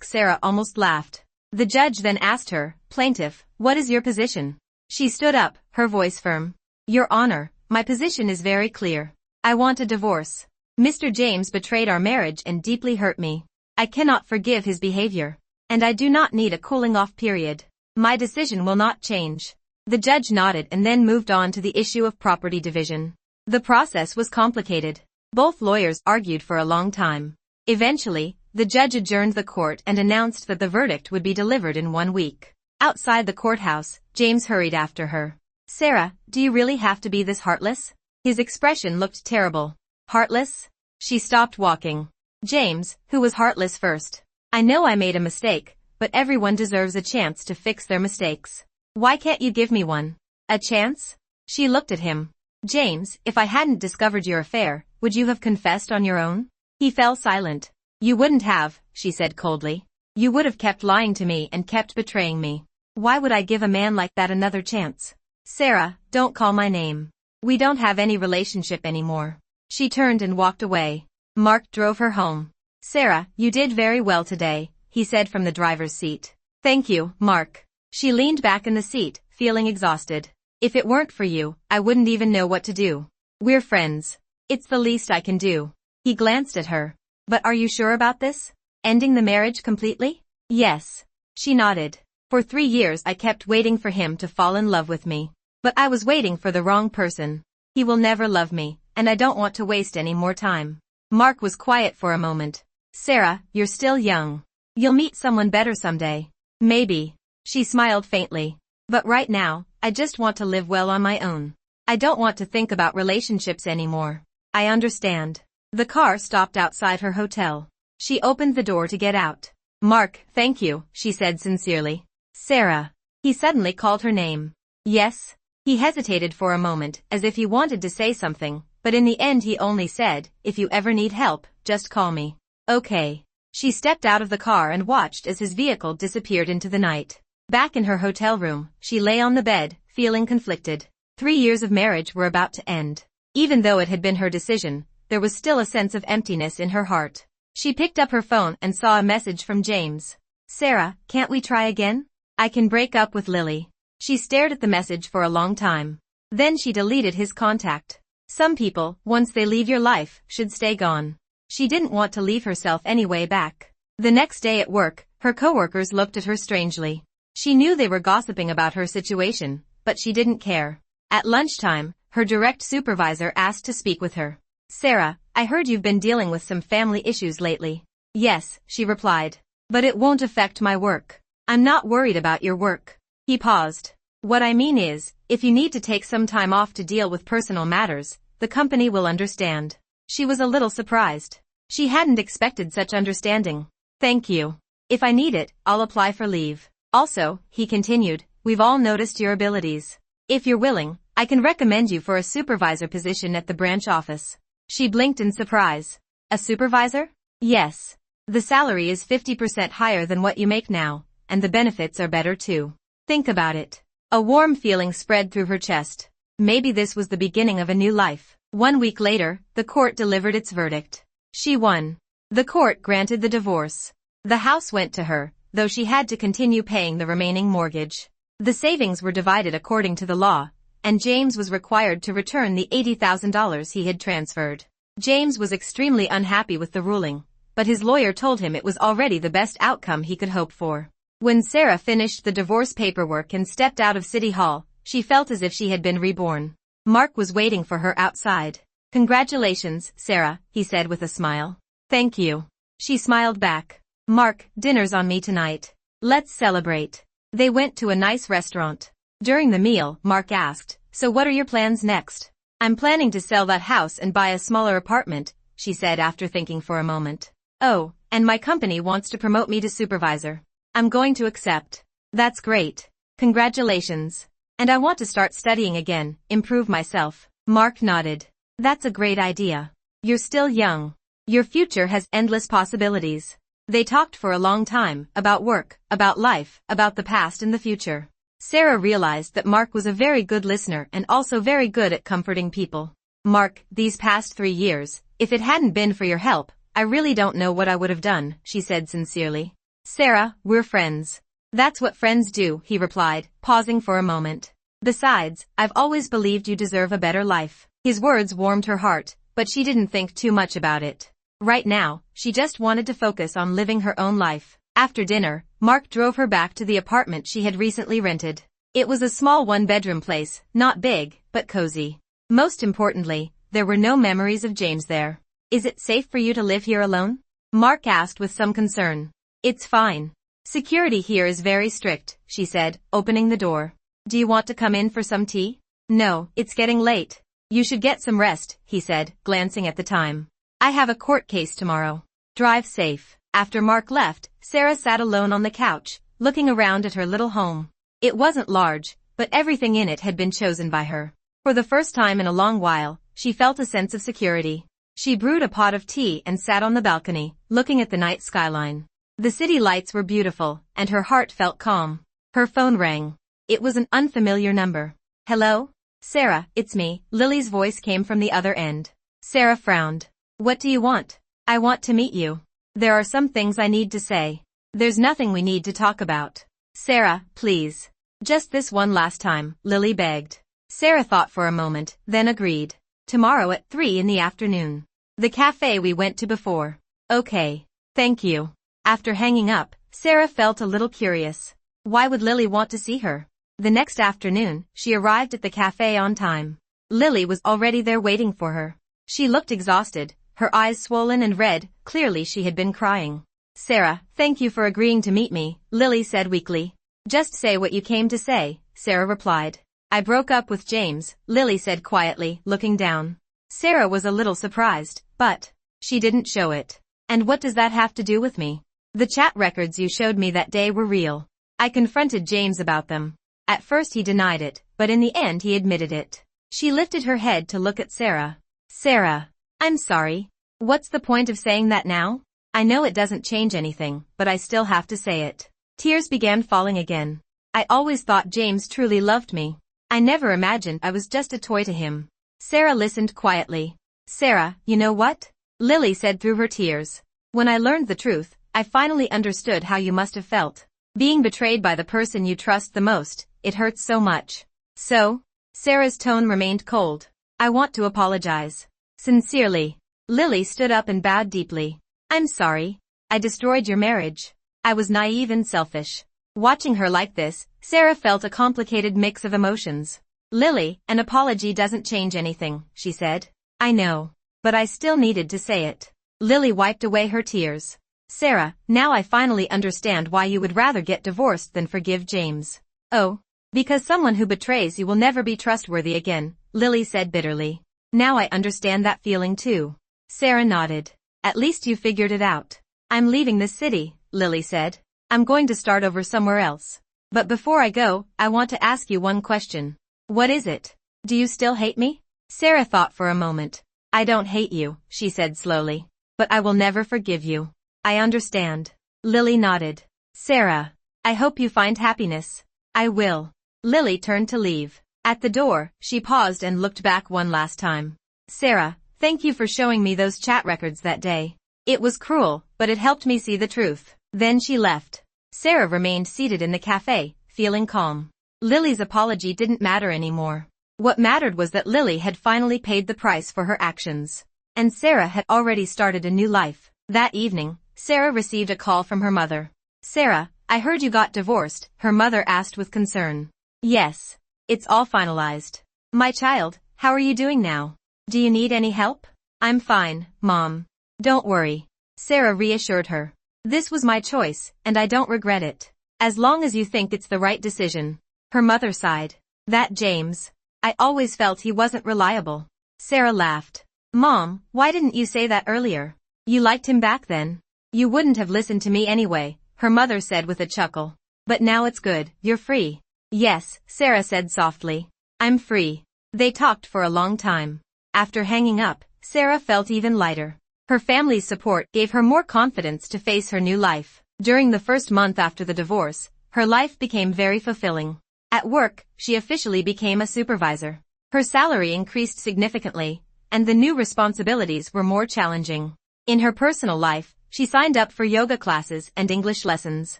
Sarah almost laughed. The judge then asked her, Plaintiff, what is your position? She stood up, her voice firm. Your Honor, my position is very clear. I want a divorce. Mr. James betrayed our marriage and deeply hurt me. I cannot forgive his behavior. And I do not need a cooling-off period. My decision will not change. The judge nodded and then moved on to the issue of property division. The process was complicated. Both lawyers argued for a long time. Eventually, the judge adjourned the court and announced that the verdict would be delivered in 1 week. Outside the courthouse, James hurried after her. Sarah, do you really have to be this heartless? His expression looked terrible. Heartless? She stopped walking. James, who was heartless first. I know I made a mistake, but everyone deserves a chance to fix their mistakes. Why can't you give me one? A chance? She looked at him. James, if I hadn't discovered your affair, would you have confessed on your own? He fell silent. You wouldn't have, she said coldly. You would have kept lying to me and kept betraying me. Why would I give a man like that another chance? Sarah, don't call my name. We don't have any relationship anymore. She turned and walked away. Mark drove her home. Sarah, you did very well today, he said from the driver's seat. Thank you, Mark. She leaned back in the seat, feeling exhausted. If it weren't for you, I wouldn't even know what to do. We're friends. It's the least I can do. He glanced at her. But are you sure about this? Ending the marriage completely? Yes. She nodded. For 3 years I kept waiting for him to fall in love with me. But I was waiting for the wrong person. He will never love me, and I don't want to waste any more time. Mark was quiet for a moment. Sarah, you're still young. You'll meet someone better someday. Maybe. She smiled faintly. But right now, I just want to live well on my own. I don't want to think about relationships anymore. I understand. The car stopped outside her hotel. She opened the door to get out. Mark, thank you, she said sincerely. Sarah. He suddenly called her name. Yes? He hesitated for a moment, as if he wanted to say something, but in the end he only said, if you ever need help, just call me. Okay. She stepped out of the car and watched as his vehicle disappeared into the night. Back in her hotel room, she lay on the bed, feeling conflicted. 3 years of marriage were about to end. Even though it had been her decision, there was still a sense of emptiness in her heart. She picked up her phone and saw a message from James. Sarah, can't we try again? I can break up with Lily. She stared at the message for a long time. Then she deleted his contact. Some people, once they leave your life, should stay gone. She didn't want to leave herself any way back. The next day at work, her coworkers looked at her strangely. She knew they were gossiping about her situation, but she didn't care. At lunchtime, her direct supervisor asked to speak with her. Sarah, I heard you've been dealing with some family issues lately. Yes, she replied. But it won't affect my work. I'm not worried about your work. He paused. What I mean is, if you need to take some time off to deal with personal matters, the company will understand. She was a little surprised. She hadn't expected such understanding. Thank you. If I need it, I'll apply for leave. Also, he continued, we've all noticed your abilities. If you're willing, I can recommend you for a supervisor position at the branch office. She blinked in surprise. A supervisor? Yes. The salary is 50% higher than what you make now, and the benefits are better too. Think about it. A warm feeling spread through her chest. Maybe this was the beginning of a new life. 1 week later, the court delivered its verdict. She won. The court granted the divorce. The house went to her, though she had to continue paying the remaining mortgage. The savings were divided according to the law, and James was required to return the $80,000 he had transferred. James was extremely unhappy with the ruling, but his lawyer told him it was already the best outcome he could hope for. When Sarah finished the divorce paperwork and stepped out of City Hall, she felt as if she had been reborn. Mark was waiting for her outside. "Congratulations, Sarah," he said with a smile. "Thank you." She smiled back. "Mark, dinner's on me tonight. Let's celebrate." They went to a nice restaurant. During the meal, Mark asked, "So what are your plans next?" "I'm planning to sell that house and buy a smaller apartment," she said after thinking for a moment. "Oh, and my company wants to promote me to supervisor. I'm going to accept." "That's great. Congratulations. And I want to start studying again, improve myself." Mark nodded. "That's a great idea. You're still young. Your future has endless possibilities." They talked for a long time, about work, about life, about the past and the future. Sarah realized that Mark was a very good listener and also very good at comforting people. "Mark, these past 3 years, if it hadn't been for your help, I really don't know what I would have done," she said sincerely. "Sarah, we're friends." "That's what friends do," he replied, pausing for a moment. "Besides, I've always believed you deserve a better life." His words warmed her heart, but she didn't think too much about it. Right now, she just wanted to focus on living her own life. After dinner, Mark drove her back to the apartment she had recently rented. It was a small one-bedroom place, not big, but cozy. Most importantly, there were no memories of James there. "Is it safe for you to live here alone?" Mark asked with some concern. "It's fine. Security here is very strict," she said, opening the door. "Do you want to come in for some tea?" "No, it's getting late. You should get some rest," he said, glancing at the time. "I have a court case tomorrow. Drive safe." After Mark left, Sarah sat alone on the couch, looking around at her little home. It wasn't large, but everything in it had been chosen by her. For the first time in a long while, she felt a sense of security. She brewed a pot of tea and sat on the balcony, looking at the night skyline. The city lights were beautiful, and her heart felt calm. Her phone rang. It was an unfamiliar number. "Hello? Sarah, it's me," Lily's voice came from the other end. Sarah frowned. "What do you want?" "I want to meet you. There are some things I need to say." "There's nothing we need to talk about." "Sarah, please. Just this one last time," Lily begged. Sarah thought for a moment, then agreed. "Tomorrow at 3 in the afternoon. The cafe we went to before." "Okay. Thank you." After hanging up, Sarah felt a little curious. Why would Lily want to see her? The next afternoon, she arrived at the cafe on time. Lily was already there waiting for her. She looked exhausted, her eyes swollen and red, clearly she had been crying. "Sarah, thank you for agreeing to meet me," Lily said weakly. "Just say what you came to say," Sarah replied. "I broke up with James," Lily said quietly, looking down. Sarah was a little surprised, but she didn't show it. "And what does that have to do with me?" "The chat records you showed me that day were real. I confronted James about them. At first he denied it, but in the end he admitted it." She lifted her head to look at Sarah. "Sarah, I'm sorry. What's the point of saying that now? I know it doesn't change anything, but I still have to say it." Tears began falling again. "I always thought James truly loved me. I never imagined I was just a toy to him." Sarah listened quietly. "Sarah, you know what?" Lily said through her tears. "When I learned the truth, I finally understood how you must have felt. Being betrayed by the person you trust the most, it hurts so much." "So?" Sarah's tone remained cold. "I want to apologize. Sincerely." Lily stood up and bowed deeply. "I'm sorry. I destroyed your marriage. I was naive and selfish." Watching her like this, Sarah felt a complicated mix of emotions. "Lily, an apology doesn't change anything," she said. "I know. But I still needed to say it." Lily wiped away her tears. "Sarah, now I finally understand why you would rather get divorced than forgive James." "Oh, because someone who betrays you will never be trustworthy again," Lily said bitterly. "Now I understand that feeling too." Sarah nodded. "At least you figured it out." "I'm leaving this city," Lily said. "I'm going to start over somewhere else. But before I go, I want to ask you one question." "What is it? Do you still hate me?" Sarah thought for a moment. "I don't hate you," she said slowly. "But I will never forgive you." "I understand." Lily nodded. "Sarah, I hope you find happiness." "I will." Lily turned to leave. At the door, she paused and looked back one last time. Sarah, thank you for showing me those chat records that day. It was cruel, but it helped me see the truth. Then she left. Sarah remained seated in the cafe, feeling calm. Lily's apology didn't matter anymore. What mattered was that Lily had finally paid the price for her actions. And Sarah had already started a new life. That evening, Sarah received a call from her mother. Sarah, I heard you got divorced, her mother asked with concern. Yes. It's all finalized. My child, how are you doing now? Do you need any help? I'm fine, Mom. Don't worry. Sarah reassured her. This was my choice, and I don't regret it. As long as you think it's the right decision. Her mother sighed. That James. I always felt he wasn't reliable. Sarah laughed. Mom, why didn't you say that earlier? You liked him back then. You wouldn't have listened to me anyway, her mother said with a chuckle. But now it's good, you're free. Yes, Sarah said softly. I'm free. They talked for a long time. After hanging up, Sarah felt even lighter. Her family's support gave her more confidence to face her new life. During the first month after the divorce, her life became very fulfilling. At work, she officially became a supervisor. Her salary increased significantly, and the new responsibilities were more challenging. In her personal life, she signed up for yoga classes and English lessons.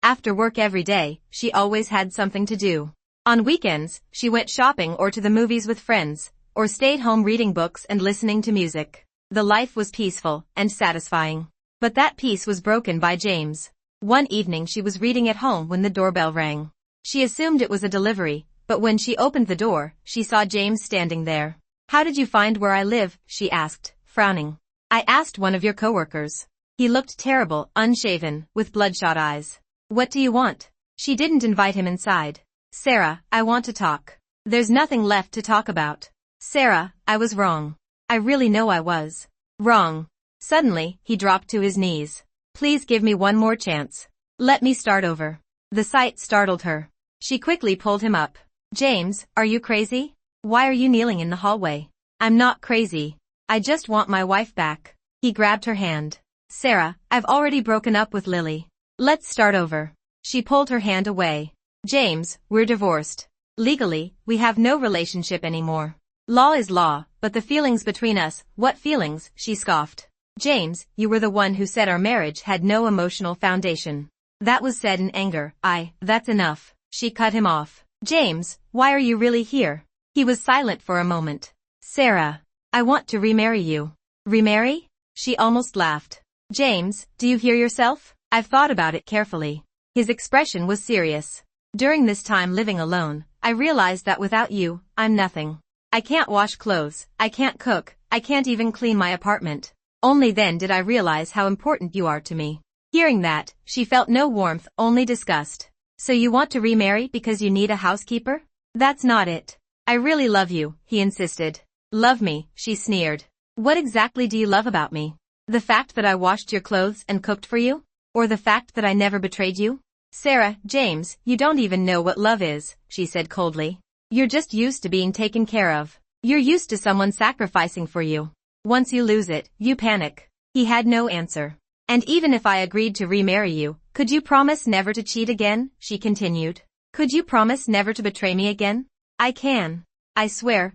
After work every day, she always had something to do. On weekends, she went shopping or to the movies with friends, or stayed home reading books and listening to music. The life was peaceful and satisfying. But that peace was broken by James. One evening she was reading at home when the doorbell rang. She assumed it was a delivery, but when she opened the door, she saw James standing there. How did you find where I live? She asked, frowning. I asked one of your coworkers. He looked terrible, unshaven, with bloodshot eyes. What do you want? She didn't invite him inside. Sarah, I want to talk. There's nothing left to talk about. Sarah, I was wrong. I really know I was. Wrong. Suddenly, he dropped to his knees. Please give me one more chance. Let me start over. The sight startled her. She quickly pulled him up. James, are you crazy? Why are you kneeling in the hallway? I'm not crazy. I just want my wife back. He grabbed her hand. Sarah, I've already broken up with Lily. Let's start over. She pulled her hand away. James, we're divorced. Legally, we have no relationship anymore. Law is law, but the feelings between us, what feelings? She scoffed. James, you were the one who said our marriage had no emotional foundation. That was said in anger. That's enough. She cut him off. James, why are you really here? He was silent for a moment. Sarah, I want to remarry you. Remarry? She almost laughed. James, do you hear yourself? I've thought about it carefully. His expression was serious. During this time living alone, I realized that without you, I'm nothing. I can't wash clothes, I can't cook, I can't even clean my apartment. Only then did I realize how important you are to me. Hearing that, she felt no warmth, only disgust. So you want to remarry because you need a housekeeper? That's not it. I really love you, he insisted. Love me, she sneered. What exactly do you love about me? The fact that I washed your clothes and cooked for you? Or the fact that I never betrayed you? Sarah, James, you don't even know what love is, she said coldly. You're just used to being taken care of. You're used to someone sacrificing for you. Once you lose it, you panic. He had no answer. And even if I agreed to remarry you, could you promise never to cheat again? She continued. Could you promise never to betray me again? I can. I swear.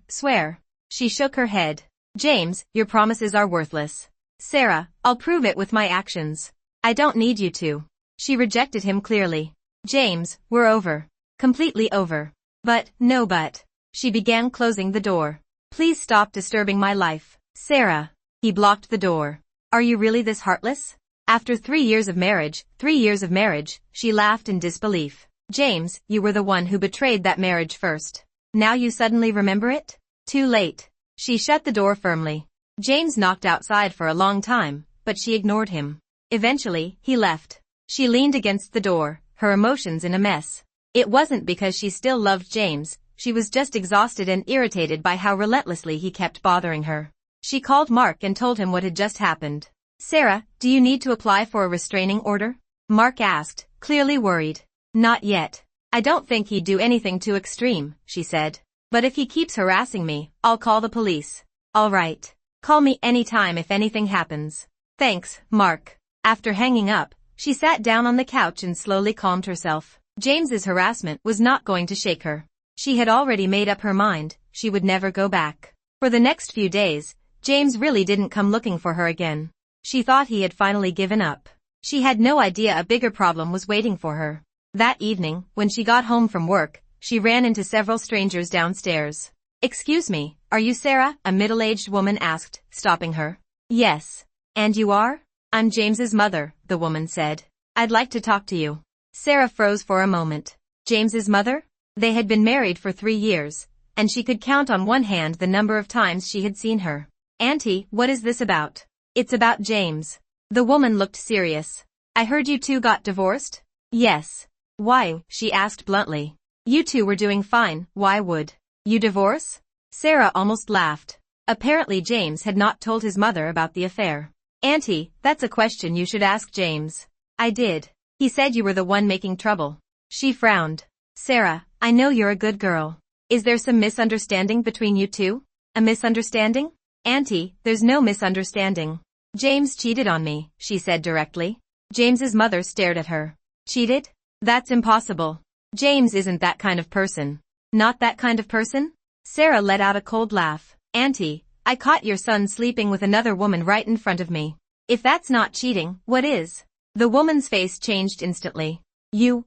She shook her head. James, your promises are worthless. Sarah, I'll prove it with my actions. I don't need you to. She rejected him clearly. James, we're over. Completely over. But, no but. She began closing the door. Please stop disturbing my life. Sarah. He blocked the door. Are you really this heartless? After 3 years of marriage, she laughed in disbelief. James, you were the one who betrayed that marriage first. Now you suddenly remember it? Too late. She shut the door firmly. James knocked outside for a long time, but she ignored him. Eventually, he left. She leaned against the door, her emotions in a mess. It wasn't because she still loved James, she was just exhausted and irritated by how relentlessly he kept bothering her. She called Mark and told him what had just happened. Sarah, do you need to apply for a restraining order? Mark asked, clearly worried. Not yet. I don't think he'd do anything too extreme, she said. But if he keeps harassing me, I'll call the police. All right. Call me anytime if anything happens. Thanks, Mark. After hanging up, she sat down on the couch and slowly calmed herself. James's harassment was not going to shake her. She had already made up her mind, she would never go back. For the next few days, James really didn't come looking for her again. She thought he had finally given up. She had no idea a bigger problem was waiting for her. That evening, when she got home from work, she ran into several strangers downstairs. "Excuse me, are you Sarah?" a middle-aged woman asked, stopping her. "Yes. And you are?" "I'm James's mother," the woman said. "I'd like to talk to you." Sarah froze for a moment. James's mother? They had been married for 3 years, and she could count on one hand the number of times she had seen her. "Auntie, what is this about?" "It's about James." The woman looked serious. "I heard you two got divorced?" "Yes." "Why?" she asked bluntly. "You two were doing fine, why would you divorce?" Sarah almost laughed. Apparently James had not told his mother about the affair. "Auntie, that's a question you should ask James." "I did. He said you were the one making trouble." She frowned. "Sarah, I know you're a good girl. Is there some misunderstanding between you two?" "A misunderstanding?" "Auntie, there's no misunderstanding. James cheated on me," she said directly. James's mother stared at her. "Cheated? That's impossible. James isn't that kind of person." "Not that kind of person?" Sarah let out a cold laugh. "Auntie, I caught your son sleeping with another woman right in front of me. If that's not cheating, what is?" The woman's face changed instantly.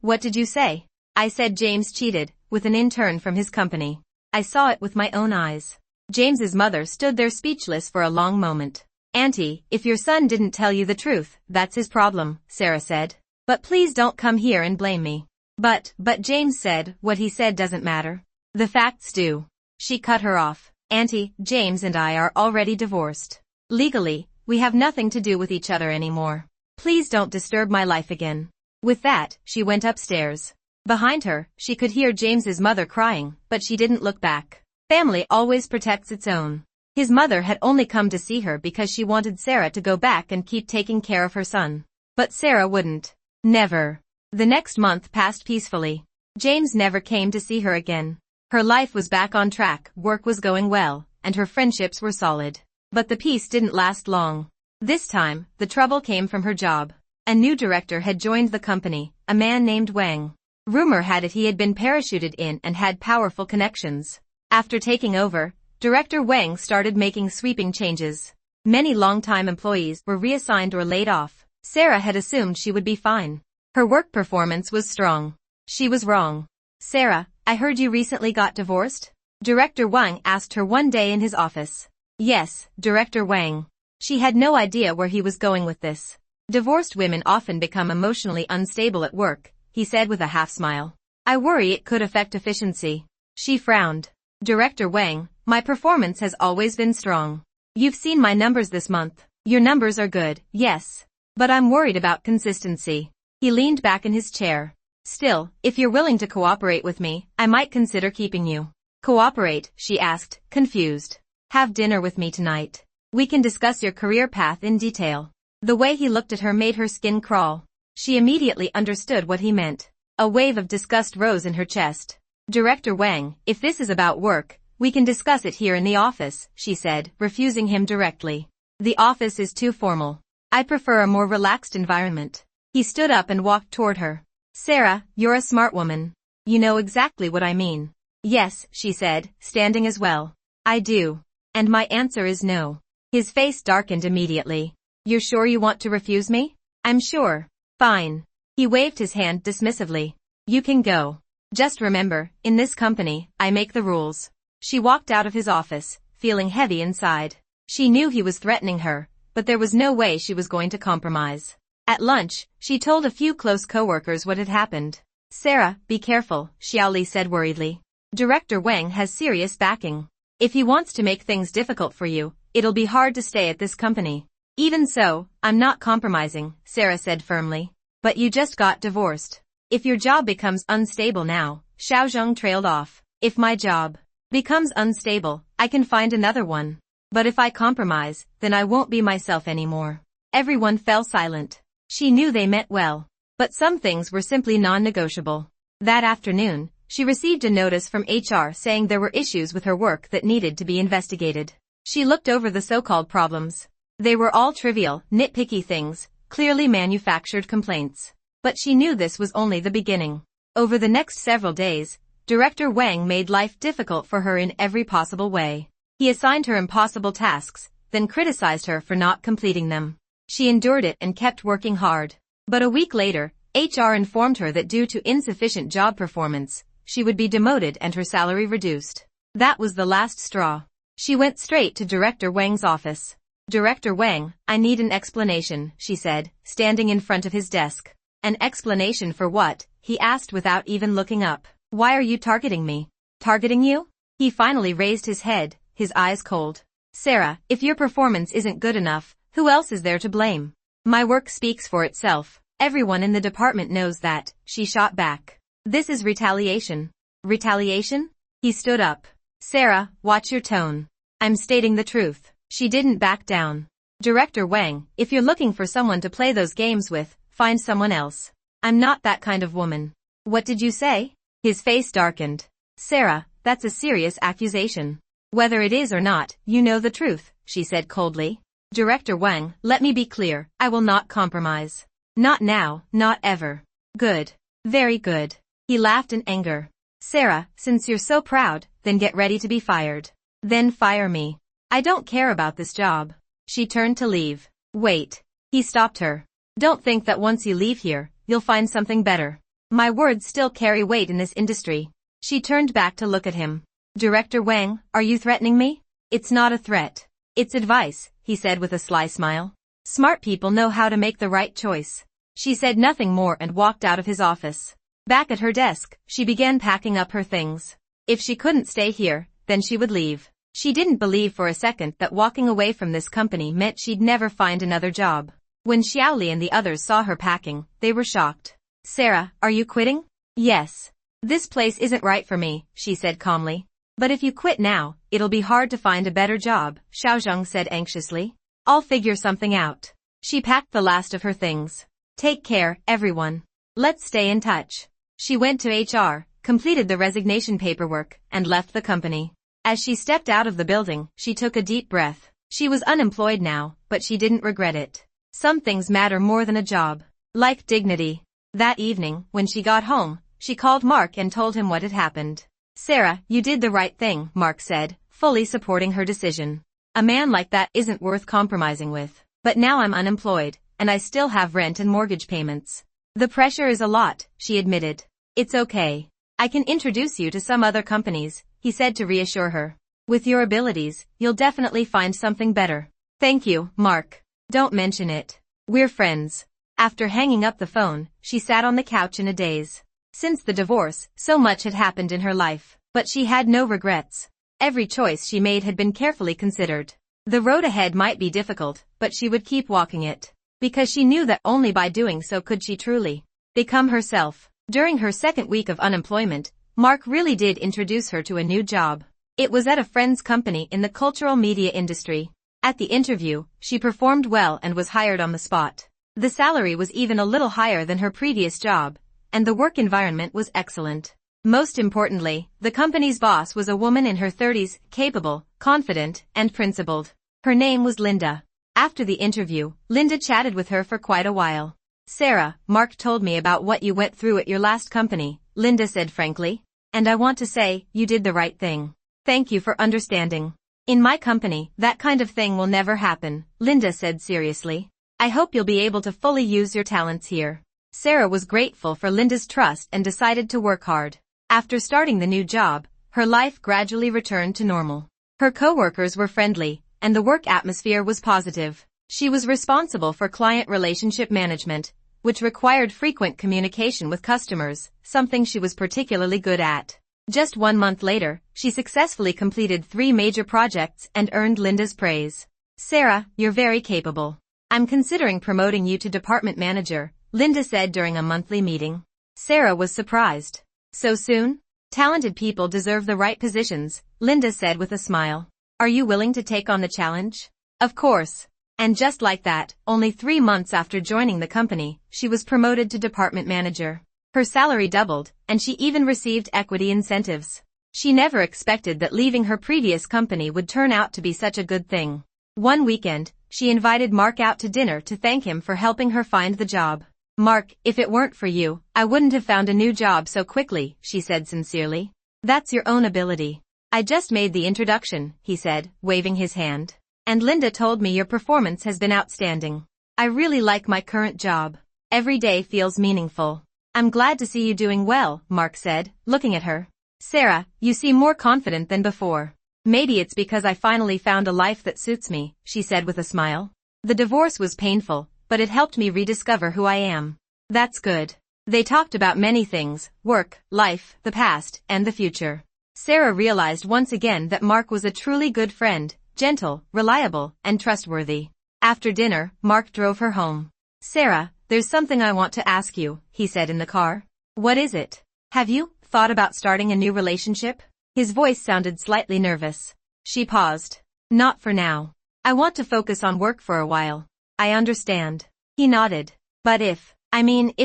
What did you say?" "I said James cheated, with an intern from his company. I saw it with my own eyes." James's mother stood there speechless for a long moment. "Auntie, if your son didn't tell you the truth, that's his problem," Sarah said. "But please don't come here and blame me." But James said, "What he said doesn't matter. The facts do." She cut her off. "Auntie, James and I are already divorced. Legally, we have nothing to do with each other anymore. Please don't disturb my life again." With that, she went upstairs. Behind her, she could hear James's mother crying, but she didn't look back. Family always protects its own. His mother had only come to see her because she wanted Sarah to go back and keep taking care of her son. But Sarah wouldn't. Never. The next month passed peacefully. James never came to see her again. Her life was back on track, work was going well, and her friendships were solid. But the peace didn't last long. This time, the trouble came from her job. A new director had joined the company, a man named Wang. Rumor had it he had been parachuted in and had powerful connections. After taking over, Director Wang started making sweeping changes. Many longtime employees were reassigned or laid off. Sarah had assumed she would be fine. Her work performance was strong. She was wrong. "Sarah, I heard you recently got divorced?" Director Wang asked her one day in his office. "Yes, Director Wang." She had no idea where he was going with this. "Divorced women often become emotionally unstable at work," he said with a half-smile. "I worry it could affect efficiency." She frowned. "Director Wang, my performance has always been strong. You've seen my numbers this month. Your numbers are good, yes. But I'm worried about consistency." He leaned back in his chair. "Still, if you're willing to cooperate with me, I might consider keeping you." "Cooperate?" she asked, confused. "Have dinner with me tonight. We can discuss your career path in detail." The way he looked at her made her skin crawl. She immediately understood what he meant. A wave of disgust rose in her chest. "Director Wang, if this is about work, we can discuss it here in the office," she said, refusing him directly. "The office is too formal. I prefer a more relaxed environment." He stood up and walked toward her. "Sarah, you're a smart woman. You know exactly what I mean." "Yes," she said, standing as well. "I do. And my answer is no." His face darkened immediately. "You're sure you want to refuse me?" "I'm sure." "Fine." He waved his hand dismissively. "You can go. Just remember, in this company, I make the rules." She walked out of his office, feeling heavy inside. She knew he was threatening her, but there was no way she was going to compromise. At lunch, she told a few close coworkers what had happened. "Sarah, be careful," Xiaoli said worriedly. "Director Wang has serious backing. If he wants to make things difficult for you, it'll be hard to stay at this company." "Even so, I'm not compromising," Sarah said firmly. "But you just got divorced. If your job becomes unstable now," Xiaozhong trailed off. "If my job becomes unstable, I can find another one. But if I compromise, then I won't be myself anymore." Everyone fell silent. She knew they meant well. But some things were simply non-negotiable. That afternoon, she received a notice from HR saying there were issues with her work that needed to be investigated. She looked over the so-called problems. They were all trivial, nitpicky things, clearly manufactured complaints. But she knew this was only the beginning. Over the next several days, Director Wang made life difficult for her in every possible way. He assigned her impossible tasks, then criticized her for not completing them. She endured it and kept working hard. But a week later, HR informed her that due to insufficient job performance, she would be demoted and her salary reduced. That was the last straw. She went straight to Director Wang's office. "Director Wang, I need an explanation," she said, standing in front of his desk. "An explanation for what?" he asked without even looking up. "Why are you targeting me?" "Targeting you?" He finally raised his head, his eyes cold. "Sarah, if your performance isn't good enough, who else is there to blame? My work speaks for itself. Everyone in the department knows that," she shot back. "This is retaliation." "Retaliation?" He stood up. "Sarah, watch your tone. I'm stating the truth." She didn't back down. "Director Wang, if you're looking for someone to play those games with, find someone else. I'm not that kind of woman." "What did you say?" His face darkened. "Sarah, that's a serious accusation. Whether it is or not, you know the truth," she said coldly. "Director Wang, let me be clear, I will not compromise. Not now, not ever." "Good. Very good." He laughed in anger. "Sarah, since you're so proud, then get ready to be fired. Then fire me. I don't care about this job." She turned to leave. "Wait." He stopped her. "Don't think that once you leave here, you'll find something better. My words still carry weight in this industry." She turned back to look at him. "Director Wang, are you threatening me?" "It's not a threat. It's advice," he said with a sly smile. "Smart people know how to make the right choice." She said nothing more and walked out of his office. Back at her desk, she began packing up her things. If she couldn't stay here, then she would leave. She didn't believe for a second that walking away from this company meant she'd never find another job. When Xiaoli and the others saw her packing, they were shocked. "Sarah, are you quitting?" "Yes. This place isn't right for me," she said calmly. "But if you quit now, it'll be hard to find a better job," Xiaozheng said anxiously. "I'll figure something out." She packed the last of her things. "Take care, everyone. Let's stay in touch." She went to HR, completed the resignation paperwork, and left the company. As she stepped out of the building, she took a deep breath. She was unemployed now, but she didn't regret it. Some things matter more than a job. Like dignity. That evening, when she got home, she called Mark and told him what had happened. "Sarah, you did the right thing," Mark said, fully supporting her decision. "A man like that isn't worth compromising with. But now I'm unemployed, and I still have rent and mortgage payments. The pressure is a lot," she admitted. "It's okay. I can introduce you to some other companies," he said to reassure her. "With your abilities, you'll definitely find something better." "Thank you, Mark. Don't mention it. We're friends." After hanging up the phone, she sat on the couch in a daze. Since the divorce, so much had happened in her life, but she had no regrets. Every choice she made had been carefully considered. The road ahead might be difficult, but she would keep walking it. Because she knew that only by doing so could she truly become herself. During her second week of unemployment, Mark really did introduce her to a new job. It was at a friend's company in the cultural media industry. At the interview, she performed well and was hired on the spot. The salary was even a little higher than her previous job, and the work environment was excellent. Most importantly, the company's boss was a woman in her 30s, capable, confident, and principled. Her name was Linda. After the interview, Linda chatted with her for quite a while. "Sarah, Mark told me about what you went through at your last company," Linda said frankly. "And I want to say, you did the right thing. Thank you for understanding. In my company, that kind of thing will never happen," Linda said seriously. "I hope you'll be able to fully use your talents here." Sarah was grateful for Linda's trust and decided to work hard. After starting the new job, her life gradually returned to normal. Her coworkers were friendly, and the work atmosphere was positive. She was responsible for client relationship management, which required frequent communication with customers, something she was particularly good at. Just 1 month later, she successfully completed 3 major projects and earned Linda's praise. "Sarah, you're very capable. I'm considering promoting you to department manager," Linda said during a monthly meeting. Sarah was surprised. "So soon? Talented people deserve the right positions," Linda said with a smile. "Are you willing to take on the challenge?" "Of course." And just like that, only 3 months after joining the company, she was promoted to department manager. Her salary doubled, and she even received equity incentives. She never expected that leaving her previous company would turn out to be such a good thing. One weekend, she invited Mark out to dinner to thank him for helping her find the job. Mark, if it weren't for you, I wouldn't have found a new job so quickly, she said sincerely. That's your own ability. I just made the introduction, he said, waving his hand. And Linda told me your performance has been outstanding. I really like my current job. Every day feels meaningful. I'm glad to see you doing well, Mark said, looking at her. Sarah, you seem more confident than before. Maybe it's because I finally found a life that suits me, she said with a smile. The divorce was painful, but it helped me rediscover who I am. That's good. They talked about many things: work, life, the past, and the future. Sarah realized once again that Mark was a truly good friend, gentle, reliable, and trustworthy. After dinner, Mark drove her home. Sarah, there's something I want to ask you, he said in the car. What is it? Have you thought about starting a new relationship? His voice sounded slightly nervous. She paused. Not for now. I want to focus on work for a while. I understand. He nodded. But if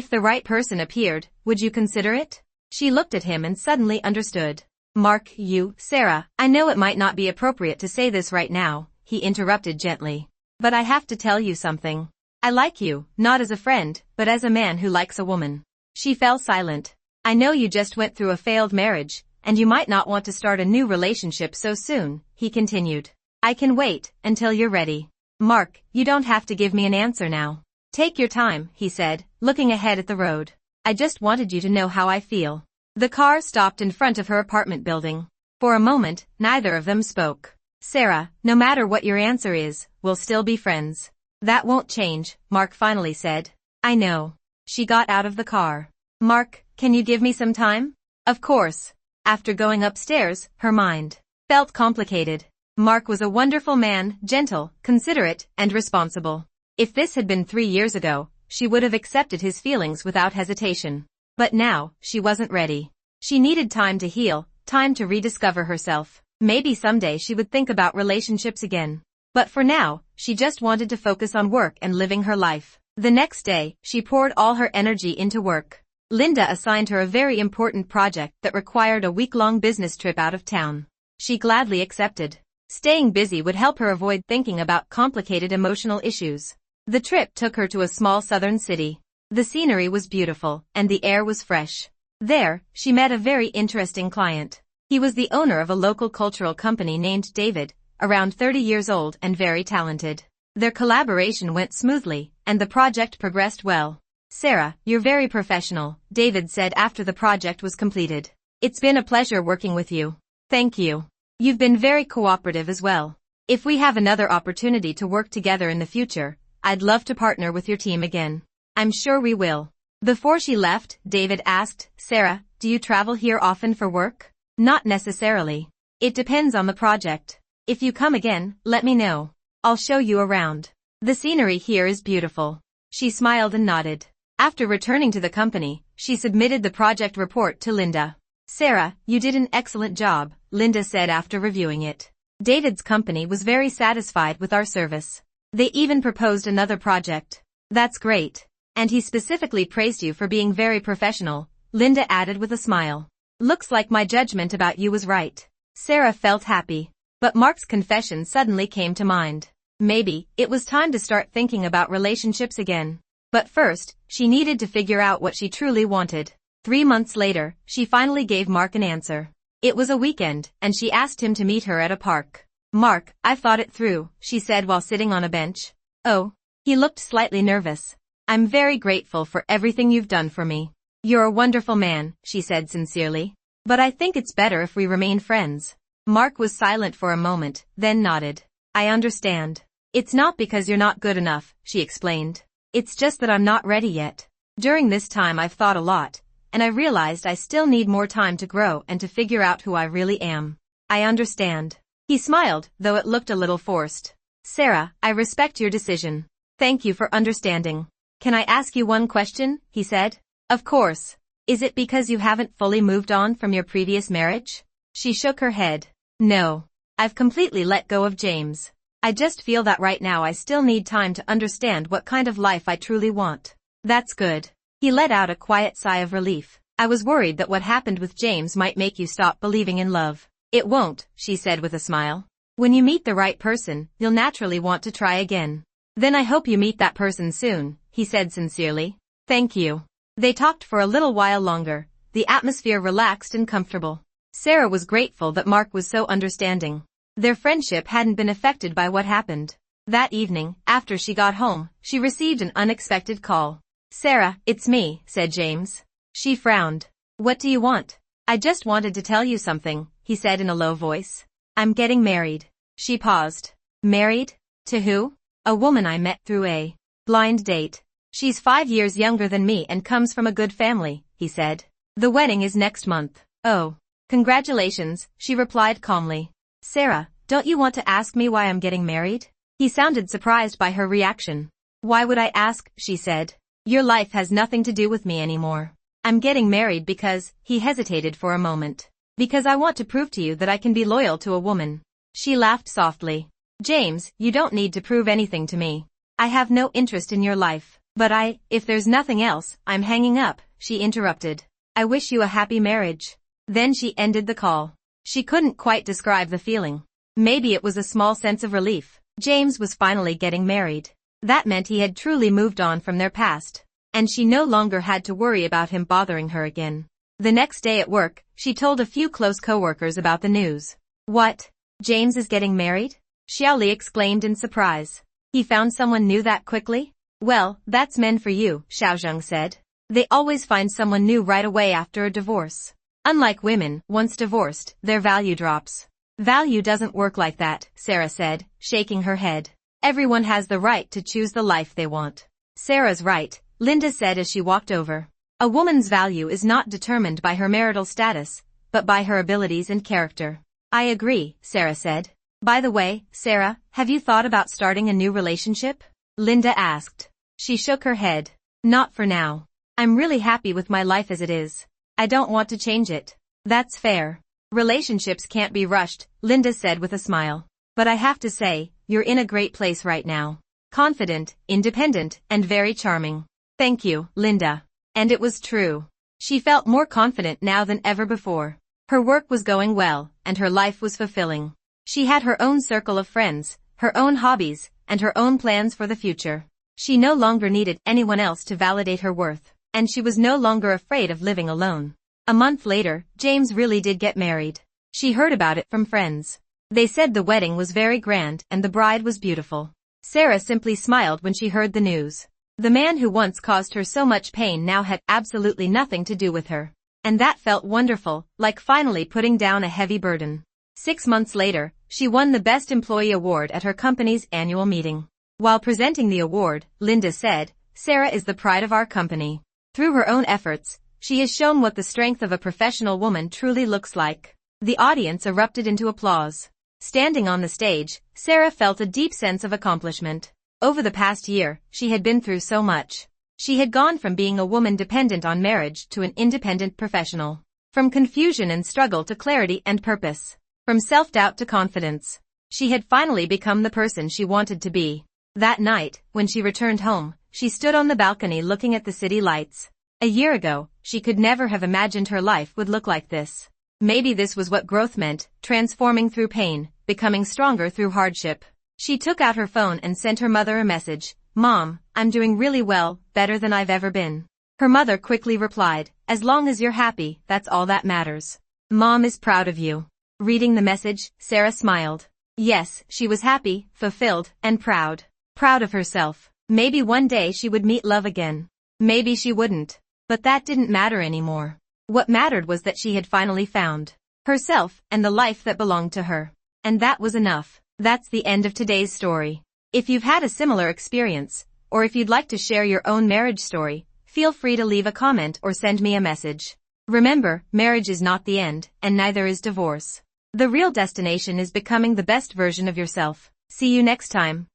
the right person appeared, would you consider it? She looked at him and suddenly understood. Mark, Sarah, I know it might not be appropriate to say this right now, he interrupted gently. But I have to tell you something. I like you, not as a friend, but as a man who likes a woman. She fell silent. I know you just went through a failed marriage, and you might not want to start a new relationship so soon, he continued. I can wait until you're ready. Mark, you don't have to give me an answer now. Take your time, he said, looking ahead at the road. I just wanted you to know how I feel. The car stopped in front of her apartment building. For a moment, neither of them spoke. Sarah, no matter what your answer is, we'll still be friends. That won't change, Mark finally said. I know. She got out of the car. Mark, can you give me some time? Of course. After going upstairs, her mind felt complicated. Mark was a wonderful man, gentle, considerate, and responsible. If this had been 3 years ago, she would have accepted his feelings without hesitation. But now, she wasn't ready. She needed time to heal, time to rediscover herself. Maybe someday she would think about relationships again. But for now, she just wanted to focus on work and living her life. The next day, she poured all her energy into work. Linda assigned her a very important project that required a week-long business trip out of town. She gladly accepted. Staying busy would help her avoid thinking about complicated emotional issues. The trip took her to a small southern city. The scenery was beautiful, and the air was fresh. There, she met a very interesting client. He was the owner of a local cultural company named David, around 30 years old and very talented. Their collaboration went smoothly, and the project progressed well. Sarah, you're very professional, David said after the project was completed. It's been a pleasure working with you. Thank you. You've been very cooperative as well. If we have another opportunity to work together in the future, I'd love to partner with your team again. I'm sure we will. Before she left, David asked, Sarah, do you travel here often for work? Not necessarily. It depends on the project. If you come again, let me know. I'll show you around. The scenery here is beautiful. She smiled and nodded. After returning to the company, she submitted the project report to Linda. Sarah, you did an excellent job, Linda said after reviewing it. David's company was very satisfied with our service. They even proposed another project. That's great. And he specifically praised you for being very professional, Linda added with a smile. Looks like my judgment about you was right. Sarah felt happy. But Mark's confession suddenly came to mind. Maybe it was time to start thinking about relationships again. But first, she needed to figure out what she truly wanted. 3 months later, she finally gave Mark an answer. It was a weekend, and she asked him to meet her at a park. Mark, I've thought it through, she said while sitting on a bench. Oh. He looked slightly nervous. I'm very grateful for everything you've done for me. You're a wonderful man, she said sincerely. But I think it's better if we remain friends. Mark was silent for a moment, then nodded. I understand. It's not because you're not good enough, she explained. It's just that I'm not ready yet. During this time I've thought a lot, and I realized I still need more time to grow and to figure out who I really am. I understand. He smiled, though it looked a little forced. Sarah, I respect your decision. Thank you for understanding. Can I ask you one question? He said. Of course. Is it because you haven't fully moved on from your previous marriage? She shook her head. No. I've completely let go of James. I just feel that right now I still need time to understand what kind of life I truly want. That's good. He let out a quiet sigh of relief. I was worried that what happened with James might make you stop believing in love. It won't, she said with a smile. When you meet the right person, you'll naturally want to try again. Then I hope you meet that person soon, he said sincerely. Thank you. They talked for a little while longer, the atmosphere relaxed and comfortable. Sarah was grateful that Mark was so understanding. Their friendship hadn't been affected by what happened. That evening, after she got home, she received an unexpected call. "Sarah, it's me," said James. She frowned. "What do you want?" "I just wanted to tell you something," he said in a low voice. "I'm getting married." She paused. "Married? To who?" "A woman I met through a blind date. She's 5 years younger than me and comes from a good family," he said. "The wedding is next month." "Oh. Congratulations," she replied calmly. "Sarah, don't you want to ask me why I'm getting married?" He sounded surprised by her reaction. "Why would I ask?" she said. "Your life has nothing to do with me anymore. I'm getting married because," he hesitated for a moment, "because I want to prove to you that I can be loyal to a woman." She laughed softly. "James, you don't need to prove anything to me. I have no interest in your life. But if there's nothing else, I'm hanging up," she interrupted. "I wish you a happy marriage." Then she ended the call. She couldn't quite describe the feeling. Maybe it was a small sense of relief. James was finally getting married. That meant he had truly moved on from their past. And she no longer had to worry about him bothering her again. The next day at work, she told a few close coworkers about the news. "What? James is getting married?" Xiaoli exclaimed in surprise. "He found someone new that quickly?" "Well, that's men for you," Xiaozheng said. "They always find someone new right away after a divorce. Unlike women, once divorced, their value drops." "Value doesn't work like that," Sarah said, shaking her head. "Everyone has the right to choose the life they want." "Sarah's right," Linda said as she walked over. "A woman's value is not determined by her marital status, but by her abilities and character." "I agree," Sarah said. "By the way, Sarah, have you thought about starting a new relationship?" Linda asked. She shook her head. "Not for now. I'm really happy with my life as it is. I don't want to change it." "That's fair. Relationships can't be rushed," Linda said with a smile. "But I have to say, you're in a great place right now. Confident, independent, and very charming." "Thank you, Linda." And it was true. She felt more confident now than ever before. Her work was going well, and her life was fulfilling. She had her own circle of friends, her own hobbies, and her own plans for the future. She no longer needed anyone else to validate her worth, and she was no longer afraid of living alone. A month later, James really did get married. She heard about it from friends. They said the wedding was very grand and the bride was beautiful. Sarah simply smiled when she heard the news. The man who once caused her so much pain now had absolutely nothing to do with her. And that felt wonderful, like finally putting down a heavy burden. 6 months later, she won the Best Employee Award at her company's annual meeting. While presenting the award, Linda said, "Sarah is the pride of our company. Through her own efforts, she has shown what the strength of a professional woman truly looks like." The audience erupted into applause. Standing on the stage, Sarah felt a deep sense of accomplishment. Over the past year, she had been through so much. She had gone from being a woman dependent on marriage to an independent professional. From confusion and struggle to clarity and purpose. From self-doubt to confidence. She had finally become the person she wanted to be. That night, when she returned home, she stood on the balcony looking at the city lights. A year ago, she could never have imagined her life would look like this. Maybe this was what growth meant, transforming through pain, becoming stronger through hardship. She took out her phone and sent her mother a message. "Mom, I'm doing really well, better than I've ever been." Her mother quickly replied, "As long as you're happy, that's all that matters. Mom is proud of you." Reading the message, Sarah smiled. Yes, she was happy, fulfilled, and proud. Proud of herself. Maybe one day she would meet love again. Maybe she wouldn't. But that didn't matter anymore. What mattered was that she had finally found herself and the life that belonged to her. And that was enough. That's the end of today's story. If you've had a similar experience, or if you'd like to share your own marriage story, feel free to leave a comment or send me a message. Remember, marriage is not the end, and neither is divorce. The real destination is becoming the best version of yourself. See you next time.